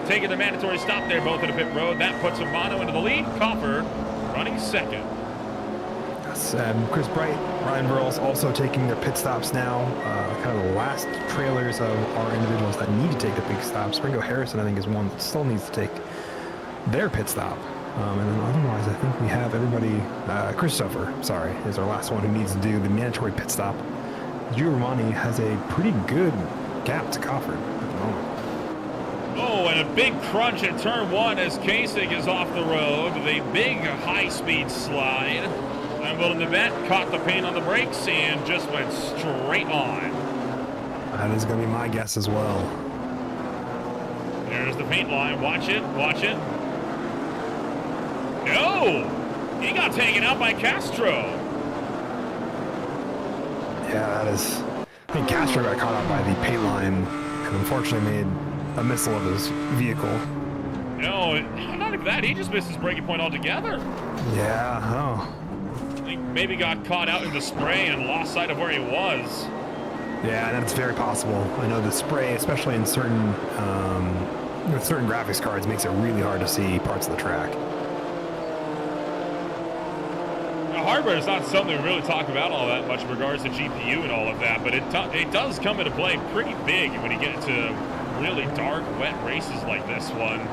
taking the mandatory stop there, both at a pit road. That puts Romano into the lead. Coffer running second. Chris Bright, Ryan Burles also taking their pit stops now. Kind of the last trailers of our individuals that need to take the pit stops. Ringo Harrison, I think, is one that still needs to take their pit stop. And then otherwise, I think we have everybody. Christopher, sorry, is our last one who needs to do the mandatory pit stop. Gio Romani has a pretty good gap to Coffer at the moment. Oh, and a big crunch at turn 1 as Kasich is off the road with a big high-speed slide. I'm willing to bet caught the paint on the brakes and just went straight on. That is going to be my guess as well. There's the paint line. Watch it. Watch it. No! He got taken out by Castro. Yeah, that is... I think Castro got caught out by the paint line and unfortunately made a missile of his vehicle. No, not like that. He just missed his braking point altogether. Yeah, oh. He maybe got caught out in the spray and lost sight of where he was. Yeah, that's very possible. I know the spray, especially in certain with certain graphics cards, makes it really hard to see parts of the track. Hardware is not something we really talk about all that much in regards to GPU and all of that, but it does come into play pretty big when you get into really dark, wet races like this one.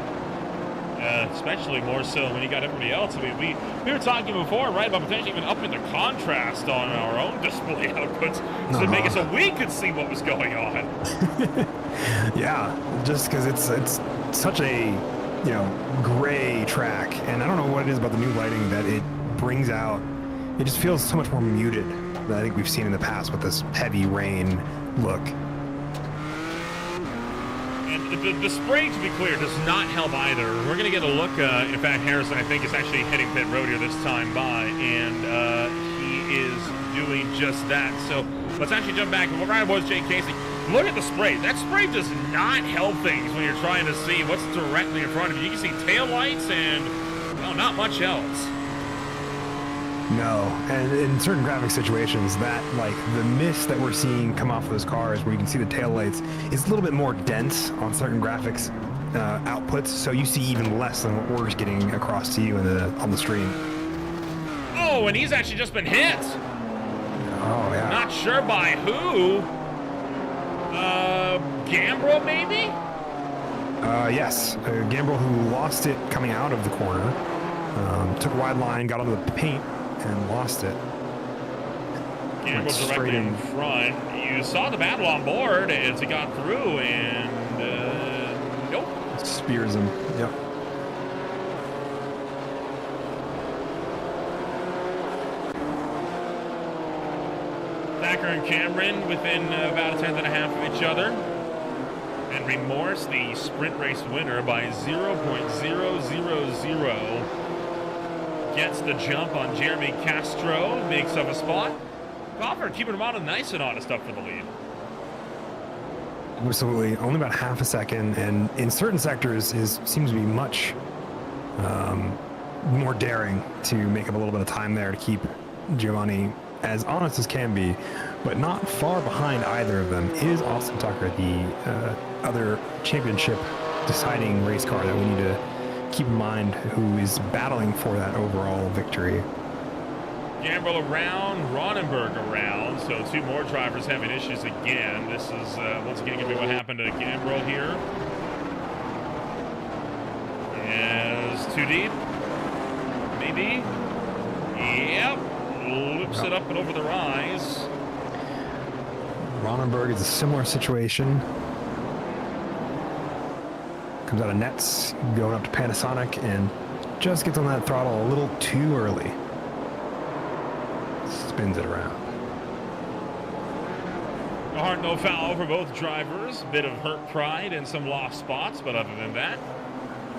Especially more so when you got everybody else. I mean, we were talking before, right, about potentially even upping the contrast on our own display outputs to make it so we could see what was going on. Yeah, just because it's such a, you know, gray track, and I don't know what it is about the new lighting that it brings out. It just feels so much more muted than I think we've seen in the past with this heavy rain look. And the spray, to be clear, does not help either. We're going to get a look. In fact, Harrison, I think, is actually hitting pit road here this time by, and he is doing just that. So let's actually jump back. What Ryan was, Jay Casey. Look at the spray. That spray does not help things when you're trying to see what's directly in front of you. You can see taillights and, well, not much else. No, and in certain graphic situations, that, like, the mist that we're seeing come off those cars where you can see the taillights is a little bit more dense on certain graphics outputs, so you see even less than what we're getting across to you on the stream. Oh, and he's actually just been hit. Oh, yeah. Not sure by who. Gambrel, maybe? Yes. Gambrel, who lost it coming out of the corner, took a wide line, got onto the paint, and lost it. Gambrel directly in front. You saw the battle on board as he got through, and nope. Spears him. Yep. Thacker and Cameron within about a tenth and a half of each other. And Remorse, the sprint race winner, by 0.000. Gets the jump on Jeremy Castro, makes up a spot. Coffer keeping him on nice and honest up for the lead. Absolutely, only about half a second, and in certain sectors seems to be much more daring to make up a little bit of time there to keep Giovanni as honest as can be, but not far behind either of them is Austin Tucker, the other championship deciding race car that we need to keep in mind, who is battling for that overall victory. Gambrel around, Ronenberg around, so two more drivers having issues again. This is once again going to be what happened to Gambrel here. Is too deep, maybe. Yep, loops it up and over the rise. Ronenberg is a similar situation. Comes out of nets, going up to Panasonic, and just gets on that throttle a little too early. Spins it around. No hard, no foul for both drivers. Bit of hurt pride and some lost spots, but other than that,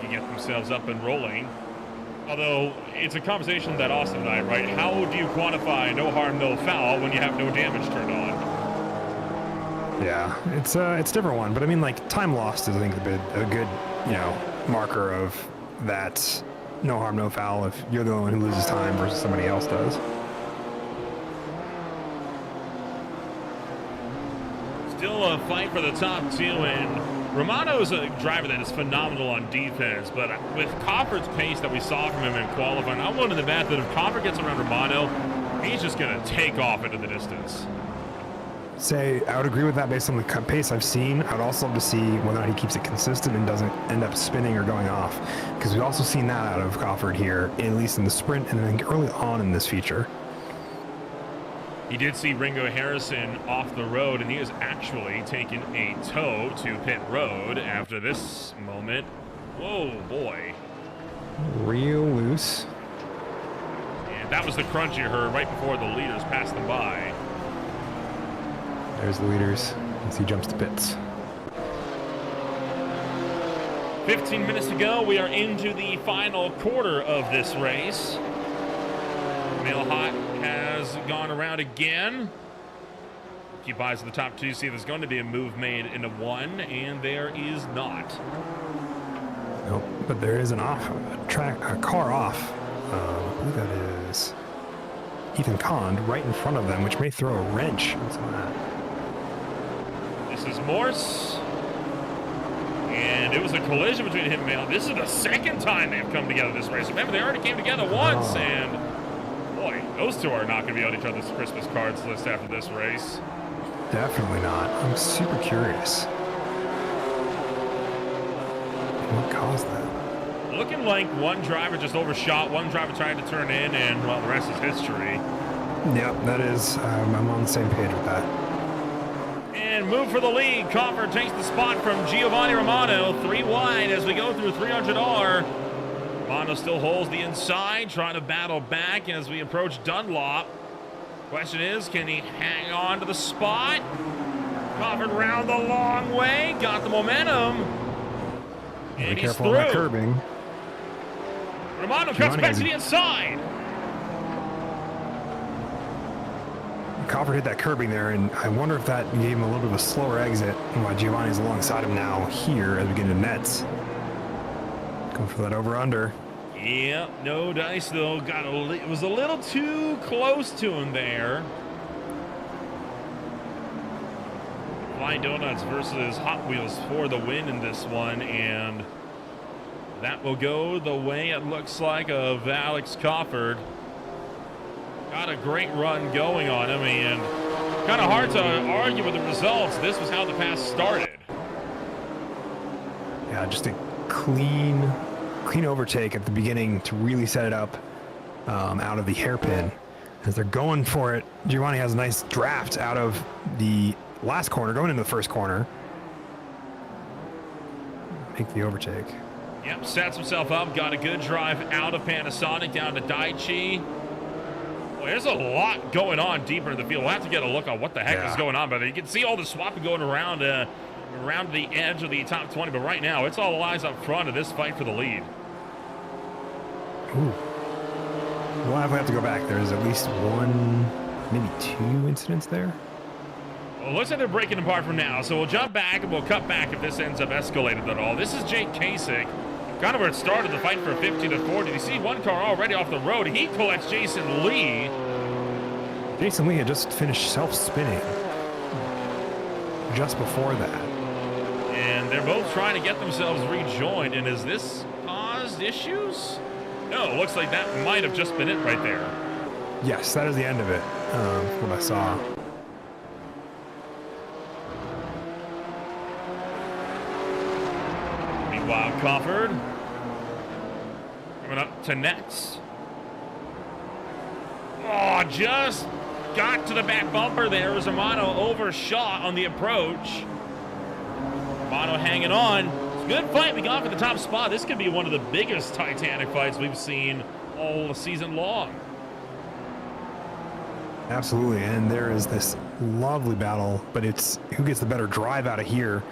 you get themselves up and rolling. Although, it's a conversation that Austin and I, right? How do you quantify no harm, no foul when you have no damage turned on? Yeah, it's a different one, but I mean, like, time lost is, I think, a good, you know, marker of that no harm, no foul if you're the one who loses time versus somebody else does. Still a fight for the top two, and Romano is a driver that is phenomenal on defense, but with Coffert's pace that we saw from him in qualifying, I'm willing to bet that if Coffert gets around Romano, he's just going to take off into the distance. I would agree with that based on the pace I've seen. I'd also love to see whether or not he keeps it consistent and doesn't end up spinning or going off, because we've also seen that out of Coffert here, at least in the sprint and then early on in this feature. He did see Ringo Harrison off the road, and he is actually taking a tow to pit road after this moment. Whoa, boy. Real loose. And that was the crunch you heard right before the leaders passed them by. There's the leaders as he jumps to pits. 15 minutes to go. We are into the final quarter of this race. Hot has gone around again. Keep eyes on the top two. See if there's going to be a move made into one, and there is not. Nope, but there is a car off. I believe that is Ethan Cond right in front of them, which may throw a wrench into that. This is Morse. And it was a collision between him and Mail. This is the second time they've come together this race. Remember, they already came together once, and boy, those two are not going to be on each other's Christmas cards list after this race. Definitely not. I'm super curious. What caused that? Looking like one driver just overshot, one driver tried to turn in, and, well, the rest is history. Yep, that is. I'm on the same page with that. And move for the lead. Coffer takes the spot from Giovanni Romano. 3 wide as we go through 300R. Romano still holds the inside, trying to battle back as we approach Dunlop. Question is, can he hang on to the spot? Coffered round the long way, got the momentum. And Be he's careful through. on that curbing. Romano cuts back to the inside. Coffer hit that curbing there, and I wonder if that gave him a little bit of a slower exit, and why Giovanni's alongside him now here as we get into nets. Going for that over-under. Yeah, no dice though. It was a little too close to him there. Flying Donuts versus Hot Wheels for the win in this one, and that will go the way it looks like of Alex Cofford. Got a great run going on him, and kind of hard to argue with the results. This was how the pass started. Yeah, just a clean overtake at the beginning to really set it up out of the hairpin. As they're going for it, Giovanni has a nice draft out of the last corner, going into the first corner. Make the overtake. Yep, sets himself up, got a good drive out of Panasonic down to Daichi. Well, there's a lot going on deeper in the field. We'll have to get a look on what the heck is going on, but you can see all the swapping going around the edge of the top 20, but right now it's all eyes up front of this fight for the lead. Ooh. We'll have to go back. There's at least one, maybe 2 incidents there. Well, looks like they're breaking apart from now, so we'll jump back and we'll cut back if this ends up escalated at all. This is Jake Kasich. Kind of where it started, the fight for 50 to 40. You see one car already off the road. He collects Jason Lee. Jason Lee had just finished self-spinning just before that. And they're both trying to get themselves rejoined. And has this caused issues? No, it looks like that might have just been it right there. Yes, that is the end of it, what I saw. Meanwhile, Cofford coming up to nets. Oh, just got to the back bumper there as Romano overshot on the approach. Romano hanging on. It's a good fight we got for the top spot. This could be one of the biggest Titanic fights we've seen all season long. Absolutely, and there is this lovely battle, but it's who gets the better drive out of here.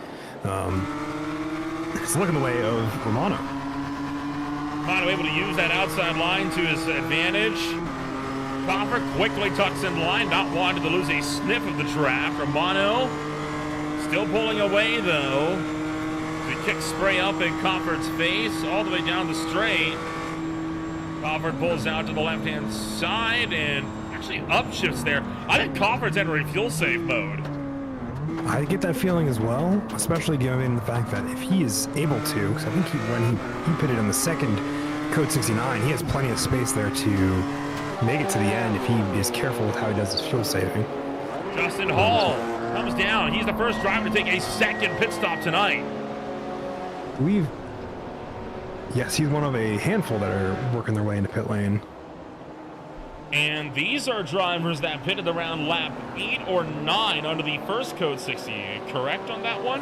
It's looking the way of Romano. Romano able to use that outside line to his advantage. Coffer quickly tucks in line, not wanting to lose a sniff of the draft. Romano still pulling away, though. The kick spray up in Coffert's face, all the way down the straight. Coffert pulls out to the left-hand side and actually upshifts there. I think Coffert's entering fuel save mode. I get that feeling as well, especially given the fact that if he is able to, because I think when he pitted in the second Code 69, he has plenty of space there to make it to the end if he is careful with how he does his fuel saving. Justin Hall comes down. He's the first driver to take a second pit stop tonight. Yes, he's one of a handful that are working their way into pit lane. And these are drivers that pitted around lap 8 or 9 under the first Code 68, correct on that one?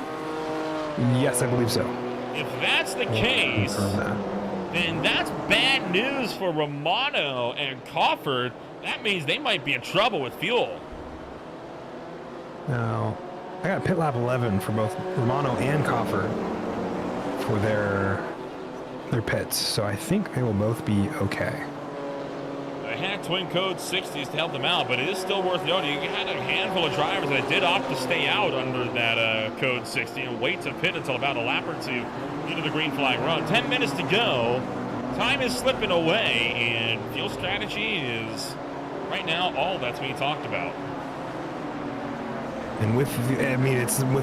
Yes, I believe so. If that's the case, then that's bad news for Romano and Coffert. That means they might be in trouble with fuel. Now, I got pit lap 11 for both Romano and Coffert for their pits, so I think they will both be okay. They had twin Code 60s to help them out, but it is still worth noting you had a handful of drivers that did opt to stay out under that Code 60 and wait to pit until about a lap or two into the green flag run. 10 minutes to go. Time is slipping away, and fuel strategy is right now all that's being talked about. And with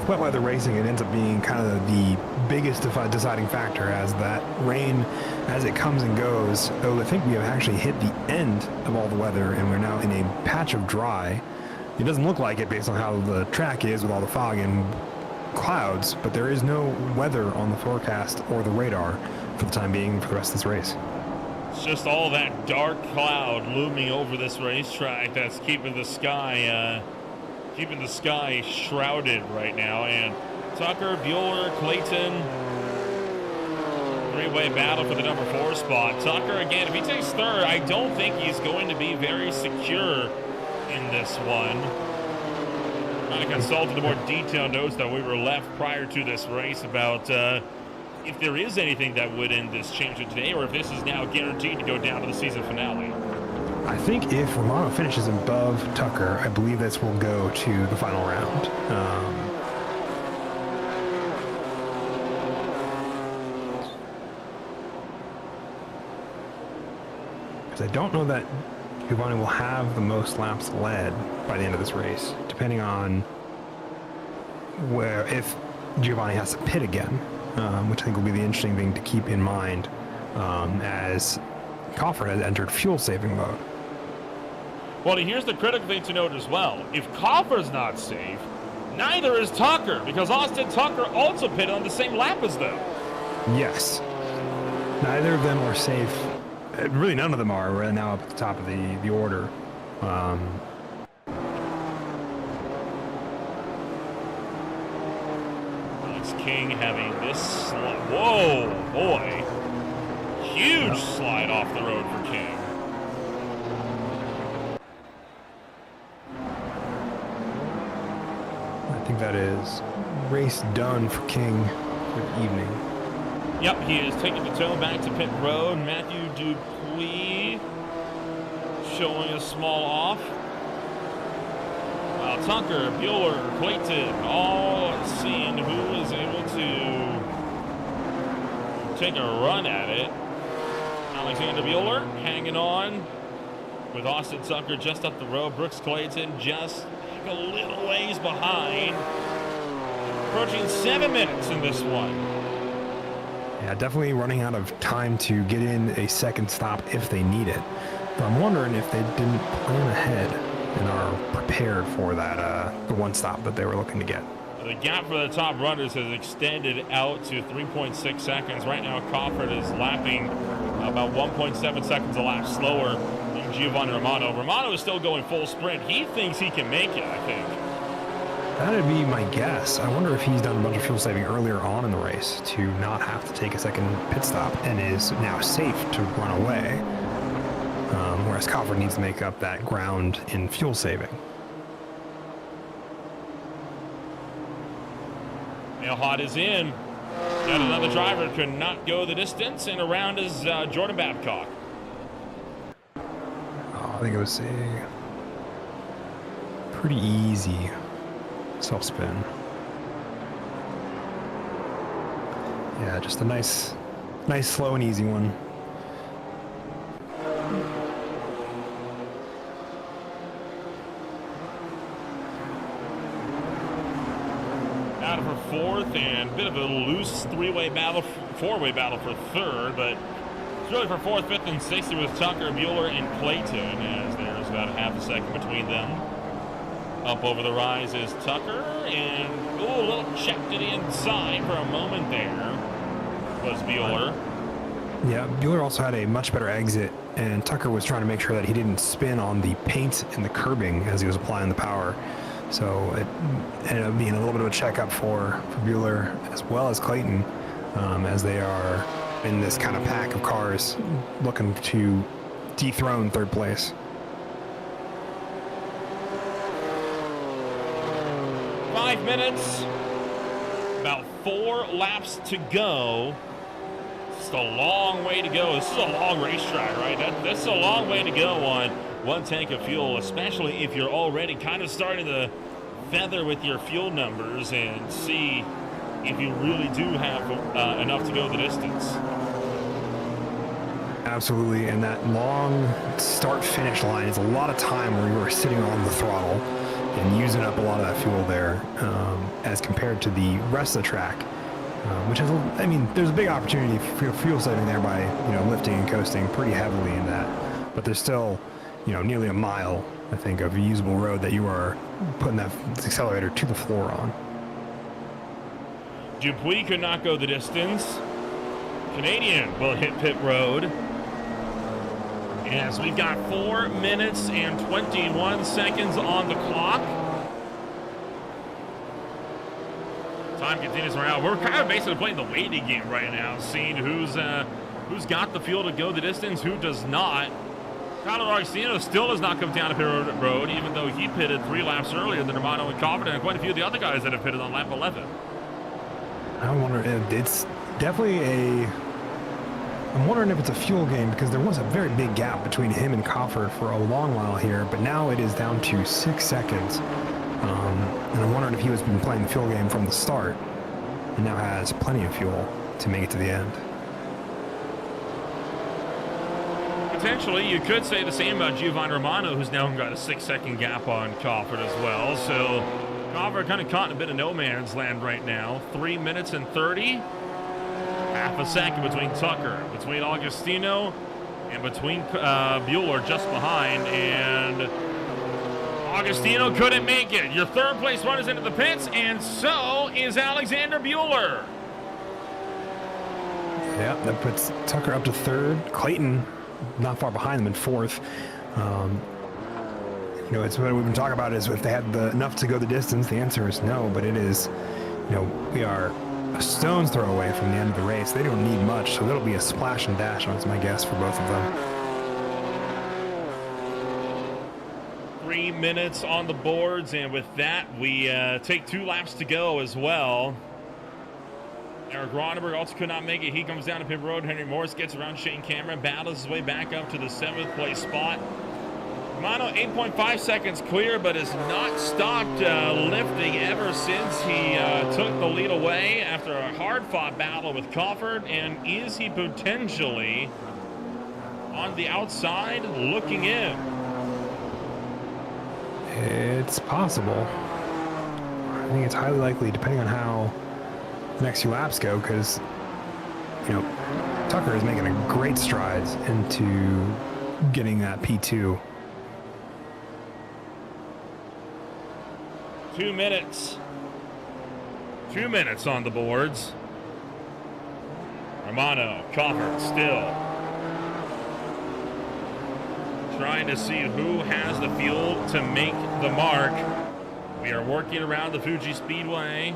wet weather racing, it ends up being kind of the biggest deciding factor as that rain, as it comes and goes. Though I think we have actually hit the end of all the weather, and we're now in a patch of dry. It doesn't look like it based on how the track is with all the fog and clouds, but there is no weather on the forecast or the radar for the time being for the rest of this race. It's just all that dark cloud looming over this racetrack that's keeping the sky shrouded right now. And Tucker, Bueller, Clayton, three-way battle for the number 4 spot. Tucker, again, if he takes third, I don't think he's going to be very secure in this one. Trying to consult the more detailed notes that we were left prior to this race about if there is anything that would end this championship today, or if this is now guaranteed to go down to the season finale. I think if Romano finishes above Tucker, I believe this will go to the final round. Because I don't know that Giovanni will have the most laps led by the end of this race, depending on if Giovanni has to pit again, which I think will be the interesting thing to keep in mind as Coffer has entered fuel saving mode. Well, here's the critical thing to note as well. If Coffer's not safe, neither is Tucker, because Austin Tucker also pitted on the same lap as them. Yes. Neither of them are safe. Really, none of them are. We're now up at the top of the order. Alex King having this whoa, boy. Huge slide off the road for King. I think that is race done for King for the evening. Yep, he is taking the toe back to pit road. Matthew Dupuis showing a small off. Tucker, Bueller, Clayton, all seeing who is able to take a run at it. Alexander Bueller hanging on with Austin Tucker just up the road. Brooks Clayton just a little ways behind. Approaching 7 minutes in this one. Yeah, definitely running out of time to get in a second stop if they need it. But I'm wondering if they didn't plan ahead and are prepared for that the one stop that they were looking to get. The gap for the top runners has extended out to 3.6 seconds. Right now, Coffert is lapping about 1.7 seconds a lap slower than Giovanni Romano. Romano is still going full sprint. He thinks he can make it, I think. That'd be my guess. I wonder if he's done a bunch of fuel saving earlier on in the race to not have to take a second pit stop and is now safe to run away. Whereas Coffert needs to make up that ground in fuel saving. Now Hot is in. Yet another driver could not go the distance, and around is Jordan Babcock. Oh, I think it was a pretty easy self-spin. Yeah, just a nice, slow and easy one. Out of her fourth, and a bit of a loose four-way battle for third, but it's really for fourth, fifth, and sixth with Tucker, Bueller, and Clayton, as there's about a half a second between them. Up over the rise is Tucker, and a little check to the inside for a moment there was Bueller. Yeah, Bueller also had a much better exit, and Tucker was trying to make sure that he didn't spin on the paint and the curbing as he was applying the power. So it ended up being a little bit of a checkup for Bueller as well as Clayton, as they are in this kind of pack of cars looking to dethrone third place. 5 minutes, about 4 laps to go. It's a long way to go. This is a long racetrack, right? That's a long way to go on one tank of fuel, especially if you're already kind of starting to feather with your fuel numbers and see if you really do have enough to go the distance. Absolutely, and that long start-finish line is a lot of time where you are sitting on the throttle and using up a lot of that fuel there, as compared to the rest of the track, which has, I mean, there's a big opportunity for fuel saving there by, lifting and coasting pretty heavily in that, but there's still, nearly a mile, I think, of usable road that you are putting that accelerator to the floor on. Dupuis could not go the distance. Canadian will hit pit road. As we've got 4 minutes and 21 seconds on the clock. Time continues around. We're kind of basically playing the waiting game right now, seeing who's got the fuel to go the distance, who does not. Carlo Agostino still does not come down to pit road, even though he pitted 3 laps earlier than Romano and Cofferton and quite a few of the other guys that have pitted on lap 11. I wonder if it's definitely I'm wondering if it's a fuel game, because there was a very big gap between him and Cofford for a long while here, but now it is down to 6 seconds. And I'm wondering if he was been playing the fuel game from the start and now has plenty of fuel to make it to the end. Potentially, you could say the same about Giovanni Romano, who's now got a 6-second gap on Cofford as well. So Cofford kind of caught in a bit of no man's land right now. 3 minutes and 30. Half a second between Tucker, between Agostino, and between Bueller just behind. And Agostino couldn't make it. Your third place run is into the pits, and so is Alexander Bueller. Yeah, that puts Tucker up to third. Clayton not far behind them in fourth. It's what we've been talking about is if they had enough to go the distance. The answer is no, but it is, we are a stone's throw away from the end of the race. They don't need much, so there'll be a splash and dash, that's my guess, for both of them. 3 minutes on the boards, and with that, we take 2 laps to go as well. Eric Ronenberg also could not make it. He comes down to pit road. Henry Morris gets around Shane Cameron, battles his way back up to the 7th place spot. Romano 8.5 seconds clear, but has not stopped lifting ever since he took the lead away after a hard-fought battle with Cofford. And is he potentially on the outside looking in? It's possible. I think it's highly likely, depending on how the next few laps go, because, Tucker is making a great strides into getting that P2. 2 minutes. 2 minutes on the boards. Romano, Cofford still trying to see who has the fuel to make the mark. We are working around the Fuji Speedway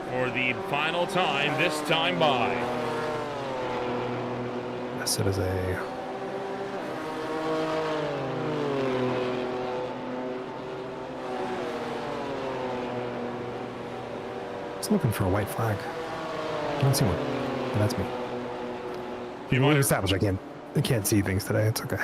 for the final time, this time by. Yes, it is a... It's looking for a white flag. don't see one. But that's me. We've established I can't see things today. It's okay.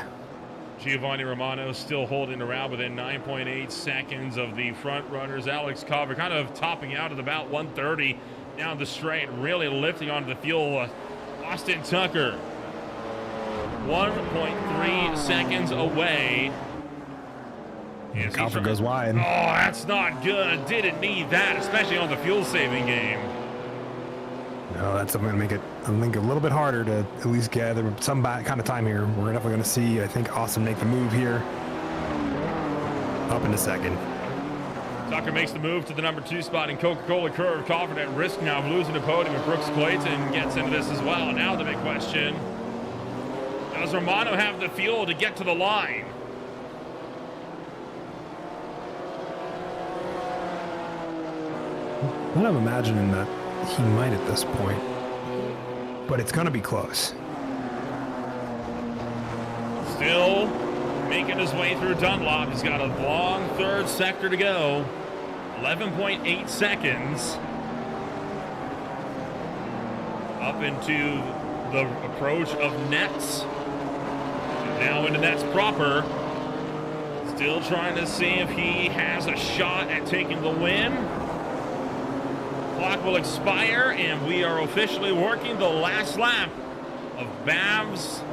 Giovanni Romano still holding around within 9.8 seconds of the front runners. Alex Cover kind of topping out at about 130 down the straight, really lifting onto the fuel. Austin Tucker, 1.3 seconds away. Cover goes wide. Oh, that's not good. Didn't need that, especially on the fuel-saving game. No, that's going to make it, I think, a little bit harder to at least gather some kind of time here. We're definitely going to see, I think, Austin make the move here. Up in a second. Tucker makes the move to the number 2 spot in Coca-Cola Curve. Crawford at risk now of losing the podium, and Brooks Clayton gets into this as well. Now the big question, does Romano have the fuel to get to the line? I'm not imagining that he might at this point, but it's going to be close. Still making his way through Dunlop. He's got a long third sector to go. 11.8 seconds. Up into the approach of Nets. Now into Nets proper. Still trying to see if he has a shot at taking the win. Clock will expire, and we are officially working the last lap of Bav's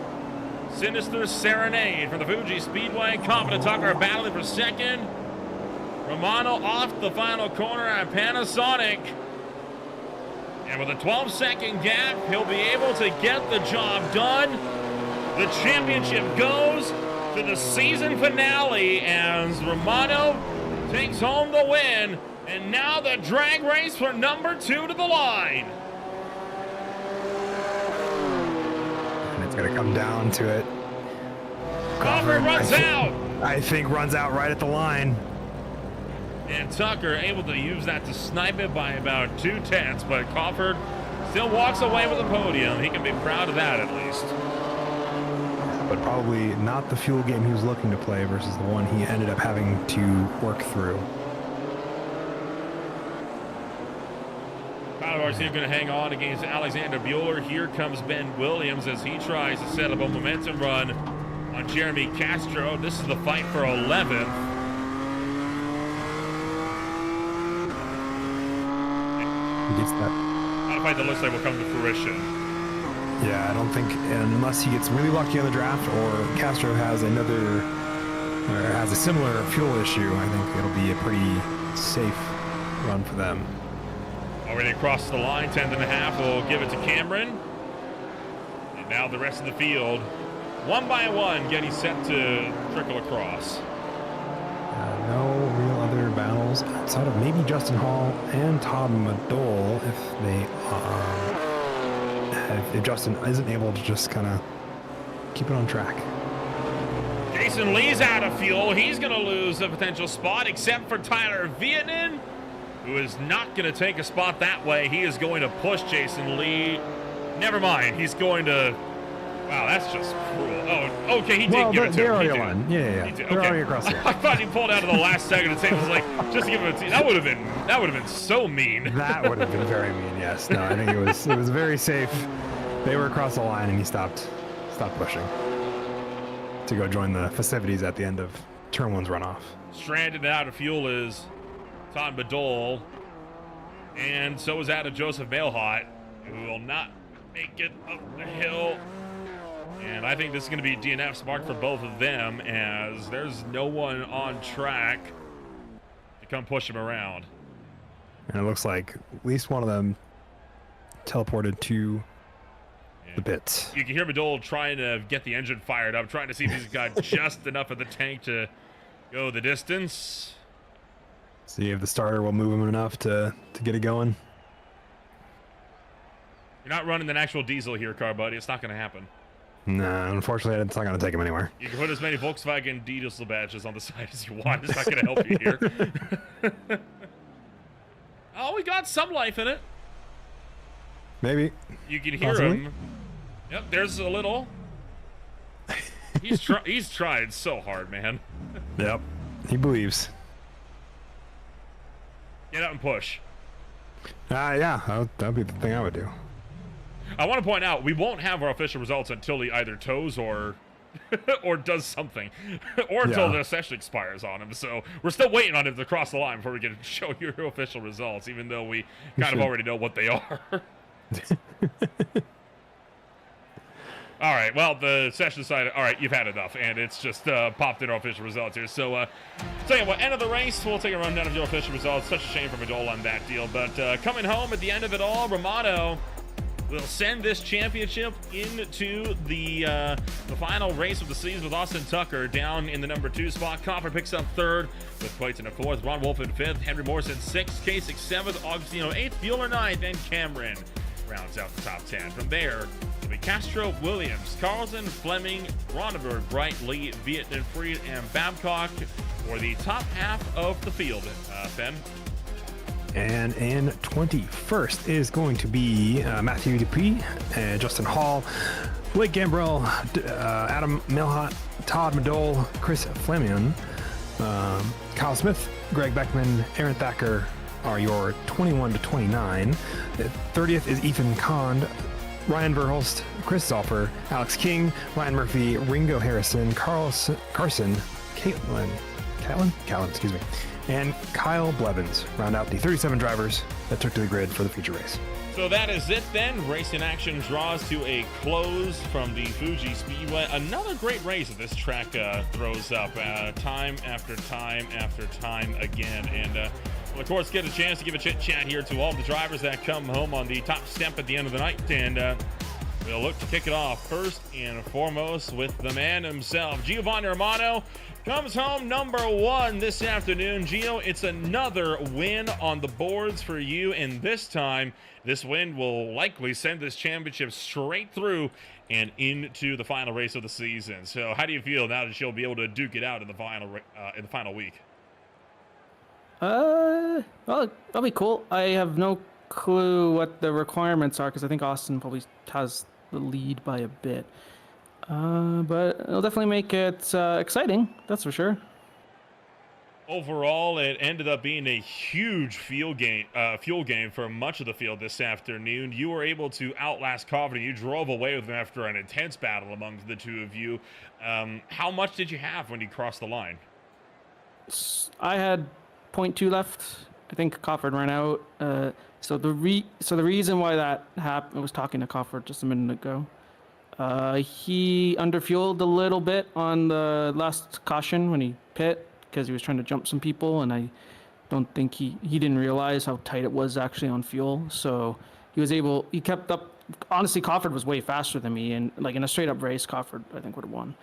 Sinister Serenade from the Fuji Speedway. Confident Tucker battling for second. Romano off the final corner at Panasonic. And with a 12-second gap, he'll be able to get the job done. The championship goes to the season finale as Romano takes home the win. And now the drag race for number 2 to the line. And it's going to come down to it. Crawford runs out. I think runs out right at the line. And Tucker able to use that to snipe it by about 2/10, but Crawford still walks away with the podium. He can be proud of that at least. But probably not the fuel game he was looking to play versus the one he ended up having to work through. Is going to hang on against Alexander Bueller. Here comes Ben Williams as he tries to set up a momentum run on Jeremy Castro. This is the fight for 11th. He gets that. Not a fight that looks like will come to fruition. Yeah, I don't think, unless he gets really lucky on the draft or Castro has has a similar fuel issue, I think it'll be a pretty safe run for them. Already across the line, 10th and a half. We'll give it to Cameron. And now the rest of the field, one by one, getting set to trickle across. No real other battles outside of maybe Justin Hall and Todd Madole if Justin isn't able to just kind of keep it on track. Jason Lee's out of fuel. He's going to lose a potential spot, except for Tyler Vietnam, who is not going to take a spot that way. He is going to push Jason Lee. Never mind. He's going to... Wow, that's just cruel. Oh, okay, he did give it to him. Yeah. They're already across here. I thought he pulled out of the last second and was like, just to give him a team. That would have been so mean. That would have been very mean, yes. No, I think it was very safe. They were across the line and he stopped pushing to go join the festivities at the end of turn 1's runoff. Stranded out of fuel is Todd Badol, and so is out of Joseph Mailhot, who will not make it up the hill. And I think this is going to be DNF's mark for both of them, as there's no one on track to come push him around. And it looks like at least one of them teleported to the pits. You can hear Badol trying to get the engine fired up, trying to see if he's got just enough of the tank to go the distance. See if the starter will move him enough to get it going. You're not running an actual diesel here, car buddy. It's not going to happen. Nah, unfortunately, it's not going to take him anywhere. You can put as many Volkswagen diesel badges on the side as you want. It's not going to help you here. Oh, we got some life in it. Maybe. You can hear him. Yep, there's a little. He's tried so hard, man. Yep, he believes. Get out and push. Yeah, that'd be the thing I would do. I want to point out, we won't have our official results until he either tows or or does something, or until the session expires on him. So we're still waiting on him to cross the line before we can show your official results, even though we kind of already know what they are. All right, well, the session decided, all right, you've had enough, and it's just popped in our official results here. So, tell you what, end of the race, we'll take a rundown of your official results. Such a shame for Madol on that deal, but coming home at the end of it all, Romano will send this championship into the final race of the season with Austin Tucker down in the number 2 spot. Copper picks up 3rd with Clayton in 4th, Ron Wolf in 5th, Henry Morrison 6th, Kasich 7th, Augustino 8th, Bueller 9th, and Cameron rounds out the top 10. From there, it'll be Castro, Williams, Carlson, Fleming, Ronenberg, Bright, Lee, Vietnam, Freed, and Babcock for the top half of the field. Ben? And in 21st is going to be Matthew Dupuis, Justin Hall, Blake Gambrell, Adam Milhot, Todd Madole, Chris Fleming, Kyle Smith, Greg Beckman, Aaron Thacker are your 21 to 29. The 30th is Ethan Kahn, Ryan Verhulst, Chris Zolfer, Alex King, Ryan Murphy, Ringo Harrison, Carson, Callan, excuse me, and Kyle Blevins round out the 37 drivers that took to the grid for the feature race. So that is it then. Racing action draws to a close from the Fuji Speedway. Another great race that this track throws up time after time after time again. And we'll, of course, get a chance to give a chit-chat here to all the drivers that come home on the top step at the end of the night. And we'll look to kick it off first and foremost with the man himself. Giovanni Romano comes home number 1 this afternoon. Gio, it's another win on the boards for you, and this time, this win will likely send this championship straight through and into the final race of the season. So how do you feel now that you'll be able to duke it out in the final week? Well, that'll be cool. I have no clue what the requirements are because I think Austin probably has the lead by a bit. But it'll definitely make it exciting, that's for sure. Overall, it ended up being a huge fuel gain for much of the field this afternoon. You were able to outlast Covenant. You drove away with them after an intense battle among the two of you. How much did you have when you crossed the line? I had 0.2 left. I think Cofford ran out. So the reason why that happened, I was talking to Cofford just a minute ago. He underfueled a little bit on the last caution when he pit because he was trying to jump some people, and I don't think he didn't realize how tight it was actually on fuel. So he kept up. Honestly, Cofford was way faster than me, and like in a straight up race, Cofford I think would have won.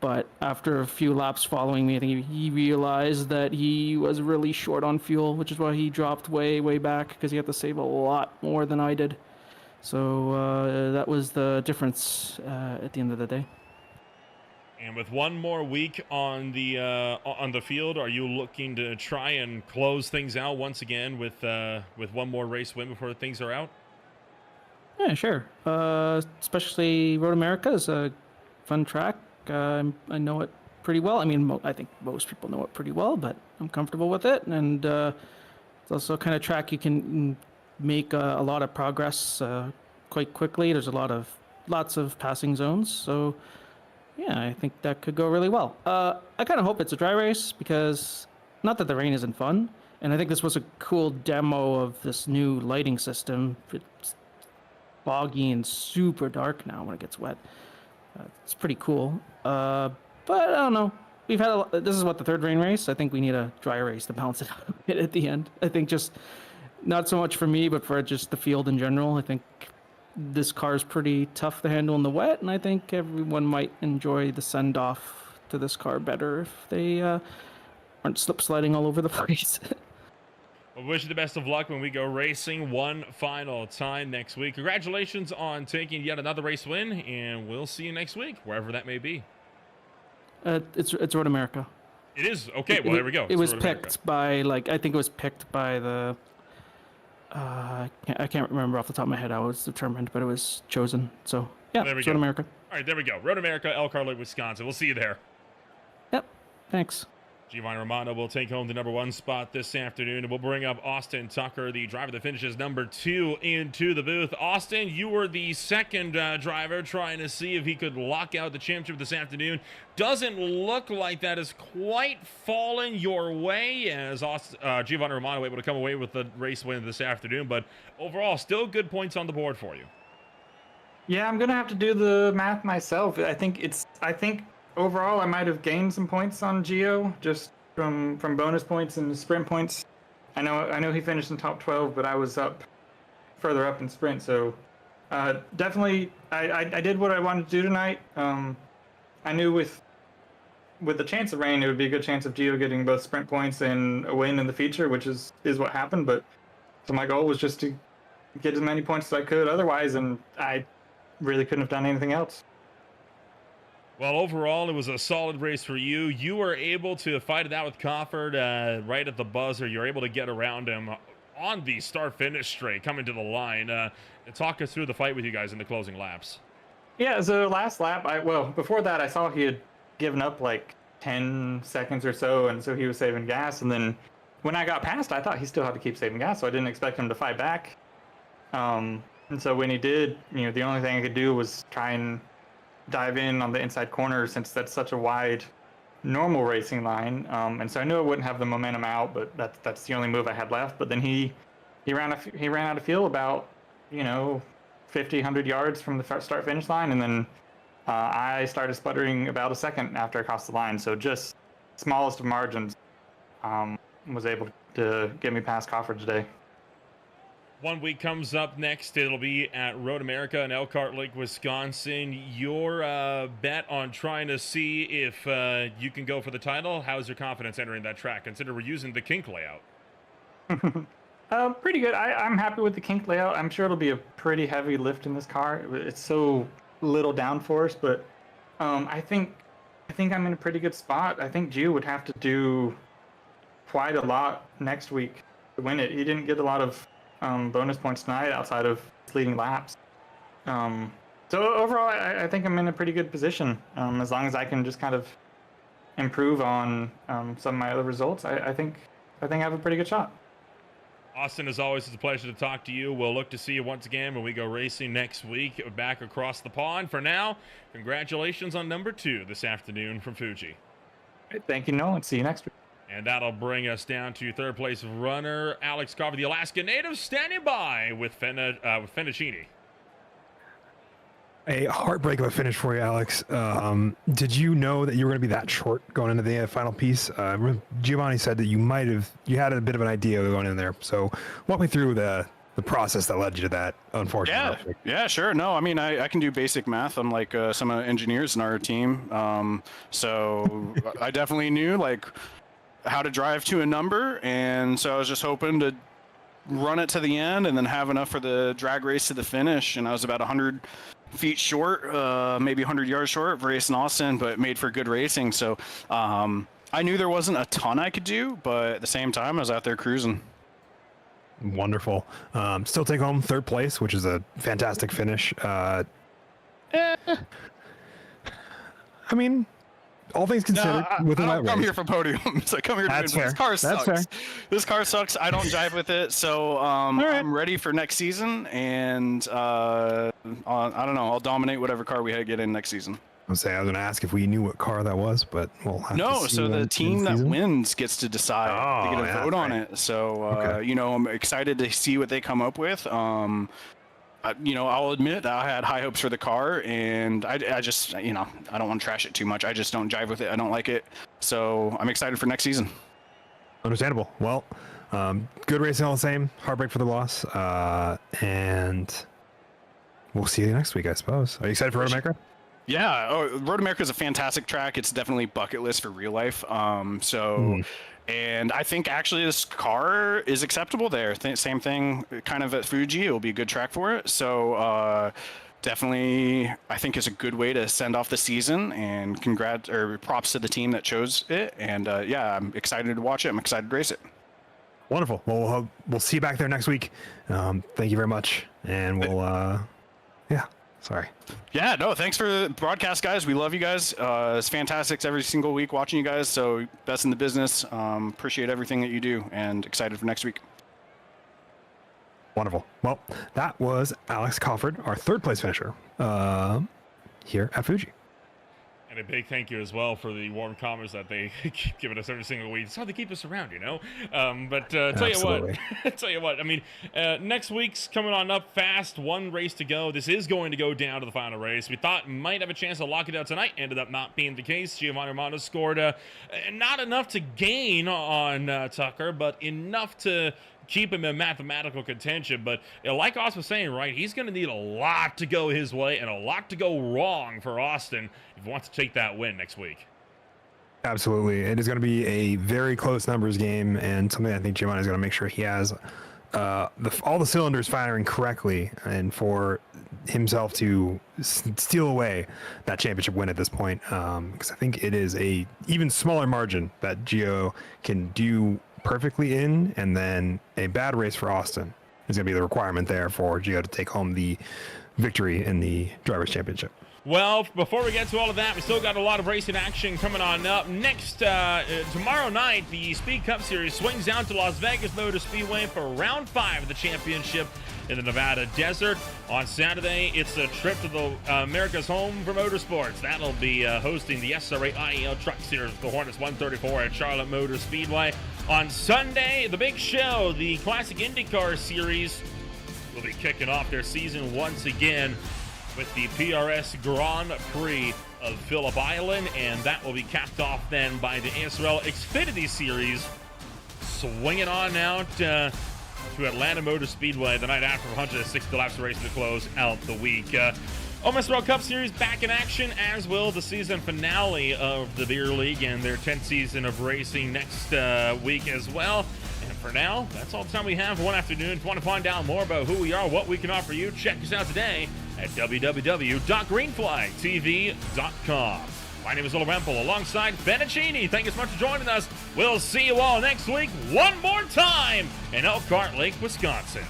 But after a few laps following me, I think he realized that he was really short on fuel, which is why he dropped way back because he had to save a lot more than I did. So that was the difference at the end of the day. And with one more week on the field, are you looking to try and close things out once again with one more race win before things are out? Yeah, sure. Especially Road America is a fun track. I know it pretty well. I mean, I think most people know it pretty well, but I'm comfortable with it. And it's also a kind of track you can make a lot of progress quite quickly. There's lots of passing zones. So yeah, I think that could go really well. I kind of hope it's a dry race because not that the rain isn't fun. And I think this was a cool demo of this new lighting system. It's foggy and super dark now when it gets wet. It's pretty cool. But I don't know. This is what, the 3rd rain race? I think we need a dry race to balance it out a bit at the end. I think just not so much for me, but for just the field in general. I think this car is pretty tough to handle in the wet, and I think everyone might enjoy the send-off to this car better if they aren't slip-sliding all over the place. Well, wish you the best of luck when we go racing one final time next week. Congratulations on taking yet another race win, and we'll see you next week, wherever that may be. It's Road America. It is? Okay, well, there we go. It was picked by, I think it was picked by the... I can't remember off the top of my head how it was determined, but it was chosen. So, yeah, it's Road America. All right, there we go. Road America, Elk Carlo, Wisconsin. We'll see you there. Yep, thanks. Giovanni Romano will take home the number 1 spot this afternoon, and we'll bring up Austin Tucker, the driver that finishes number 2, into the booth. Austin, you were the second driver trying to see if he could lock out the championship this afternoon. Doesn't look like that has quite fallen your way, as Giovanni Romano able to come away with the race win this afternoon, but overall, still good points on the board for you. Yeah, I'm gonna have to do the math myself. I think overall, I might have gained some points on Gio just from bonus points and sprint points. I know he finished in top 12, but I was further up in sprint. So definitely, I did what I wanted to do tonight. I knew with the chance of rain, it would be a good chance of Gio getting both sprint points and a win in the feature, which is what happened. But so my goal was just to get as many points as I could otherwise, and I really couldn't have done anything else. Well, overall, it was a solid race for you. You were able to fight it out with Cofford right at the buzzer. You're able to get around him on the start-finish straight, coming to the line. Talk us through the fight with you guys in the closing laps. Yeah, so last lap, before that, I saw he had given up like 10 seconds or so, and so he was saving gas. And then when I got past, I thought he still had to keep saving gas, so I didn't expect him to fight back. And so when he did, the only thing I could do was try and dive in on the inside corner, since that's such a wide normal racing line. And so I knew I wouldn't have the momentum out, but that's the only move I had left. But then he ran out of fuel about 50, 100 yards from the start finish line, and then I started sputtering about a second after I crossed the line. So just smallest of margins was able to get me past Cofford today. 1 week comes up next. It'll be at Road America in Elkhart Lake, Wisconsin. Your bet on trying to see if you can go for the title. How's your confidence entering that track? Consider we're using the kink layout. Pretty good. I'm happy with the kink layout. I'm sure it'll be a pretty heavy lift in this car. It's so little downforce, but I think I'm in a pretty good spot. I think Gio would have to do quite a lot next week to win it. He didn't get a lot of bonus points tonight outside of leading laps. So overall, I think I'm in a pretty good position. As long as I can just kind of improve on some of my other results, I think I have a pretty good shot. Austin, as always, it's a pleasure to talk to you. We'll look to see you once again when we go racing next week back across the pond. For now, congratulations on number 2 this afternoon from Fuji. Thank you, Nolan. See you next week. And that'll bring us down to third place runner Alex Carver, the Alaska native, standing by with Fennicini. A heartbreak of a finish for you, Alex. Did you know that you were going to be that short going into the final piece? Giovanni said that you had a bit of an idea going in there. So walk me through the process that led you to that, unfortunately. Yeah, sure. No, I mean, I can do basic math, unlike some engineers in our team. So I definitely knew how to drive to a number, and so I was just hoping to run it to the end and then have enough for the drag race to the finish. And I was about 100 feet short, maybe 100 yards short of racing Austin, but made for good racing. So I knew there wasn't a ton I could do, but at the same time, I was out there cruising. Wonderful. Still take home third place, which is a fantastic finish. I mean, all things considered, within that race. I'm here for podiums. I come here to win. This car sucks. Fair. This car sucks. I don't jive with it. So I'm ready for next season, and I don't know. I'll dominate whatever car we get in next season. I was going to ask if we knew what car that was, but we'll have to see. So the team that wins gets to decide. They get a vote on it. So I'm excited to see what they come up with. I'll admit I had high hopes for the car, and I just, I don't want to trash it too much. I just don't jive with it. I don't like it. So I'm excited for next season. Understandable. Well, good racing all the same. Heartbreak for the loss. And we'll see you next week, I suppose. Are you excited for Road America? Yeah. Road America is a fantastic track. It's definitely bucket list for real life. And I think actually this car is acceptable there. Same thing kind of at Fuji. It'll be a good track for it. So definitely I think is a good way to send off the season, and props to the team that chose it. And I'm excited to watch it. I'm excited to race it. Wonderful. Well, we'll see you back there next week. Thank you very much. And we'll, Sorry. Yeah, no, thanks for the broadcast, guys. We love you guys. It's fantastic every single week watching you guys. So best in the business. Appreciate everything that you do and excited for next week. Wonderful. Well, that was Alex Crawford, our third place finisher here at Fuji. And a big thank you as well for the warm comments that they keep giving us every single week. It's how they keep us around, you know? Tell you what, I mean, next week's coming on up fast. One race to go. This is going to go down to the final race. We thought might have a chance to lock it out tonight. Ended up not being the case. Giovanni Romano scored not enough to gain on Tucker, but enough to keep him in mathematical contention. But like Austin was saying, right, he's going to need a lot to go his way and a lot to go wrong for Austin if he wants to take that win next week. Absolutely. It is going to be a very close numbers game, and something I think Giovanni is going to make sure he has all the cylinders firing correctly, and for himself to steal away that championship win at this point, because I think it is a even smaller margin that Gio can do perfectly in, and then a bad race for Austin is going to be the requirement there for Gio to take home the victory in the Drivers' Championship. Well, before we get to all of that, we still got a lot of racing action coming on up. Next, tomorrow night, the Speed Cup Series swings down to Las Vegas Motor Speedway for round 5 of the championship in the Nevada desert. On Saturday, it's a trip to the America's Home for Motorsports. That'll be hosting the SRA IEL Truck Series, the Hornets 134 at Charlotte Motor Speedway. On Sunday, the big show, the Classic IndyCar Series, will be kicking off their season once again with the PRS Grand Prix of Phillip Island, and that will be capped off then by the ASRL Xfinity Series, swinging on out to Atlanta Motor Speedway the night after 160 laps of racing to close out the week. OMSRL Cup Series back in action, as will the season finale of the Beer League and their 10th season of racing next week as well. And for now, that's all the time we have for one afternoon. If you want to find out more about who we are, what we can offer you, check us out today at www.greenflagtv.com. My name is Will Rempel alongside Benicini. Thank you so much for joining us. We'll see you all next week one more time in Elkhart Lake, Wisconsin.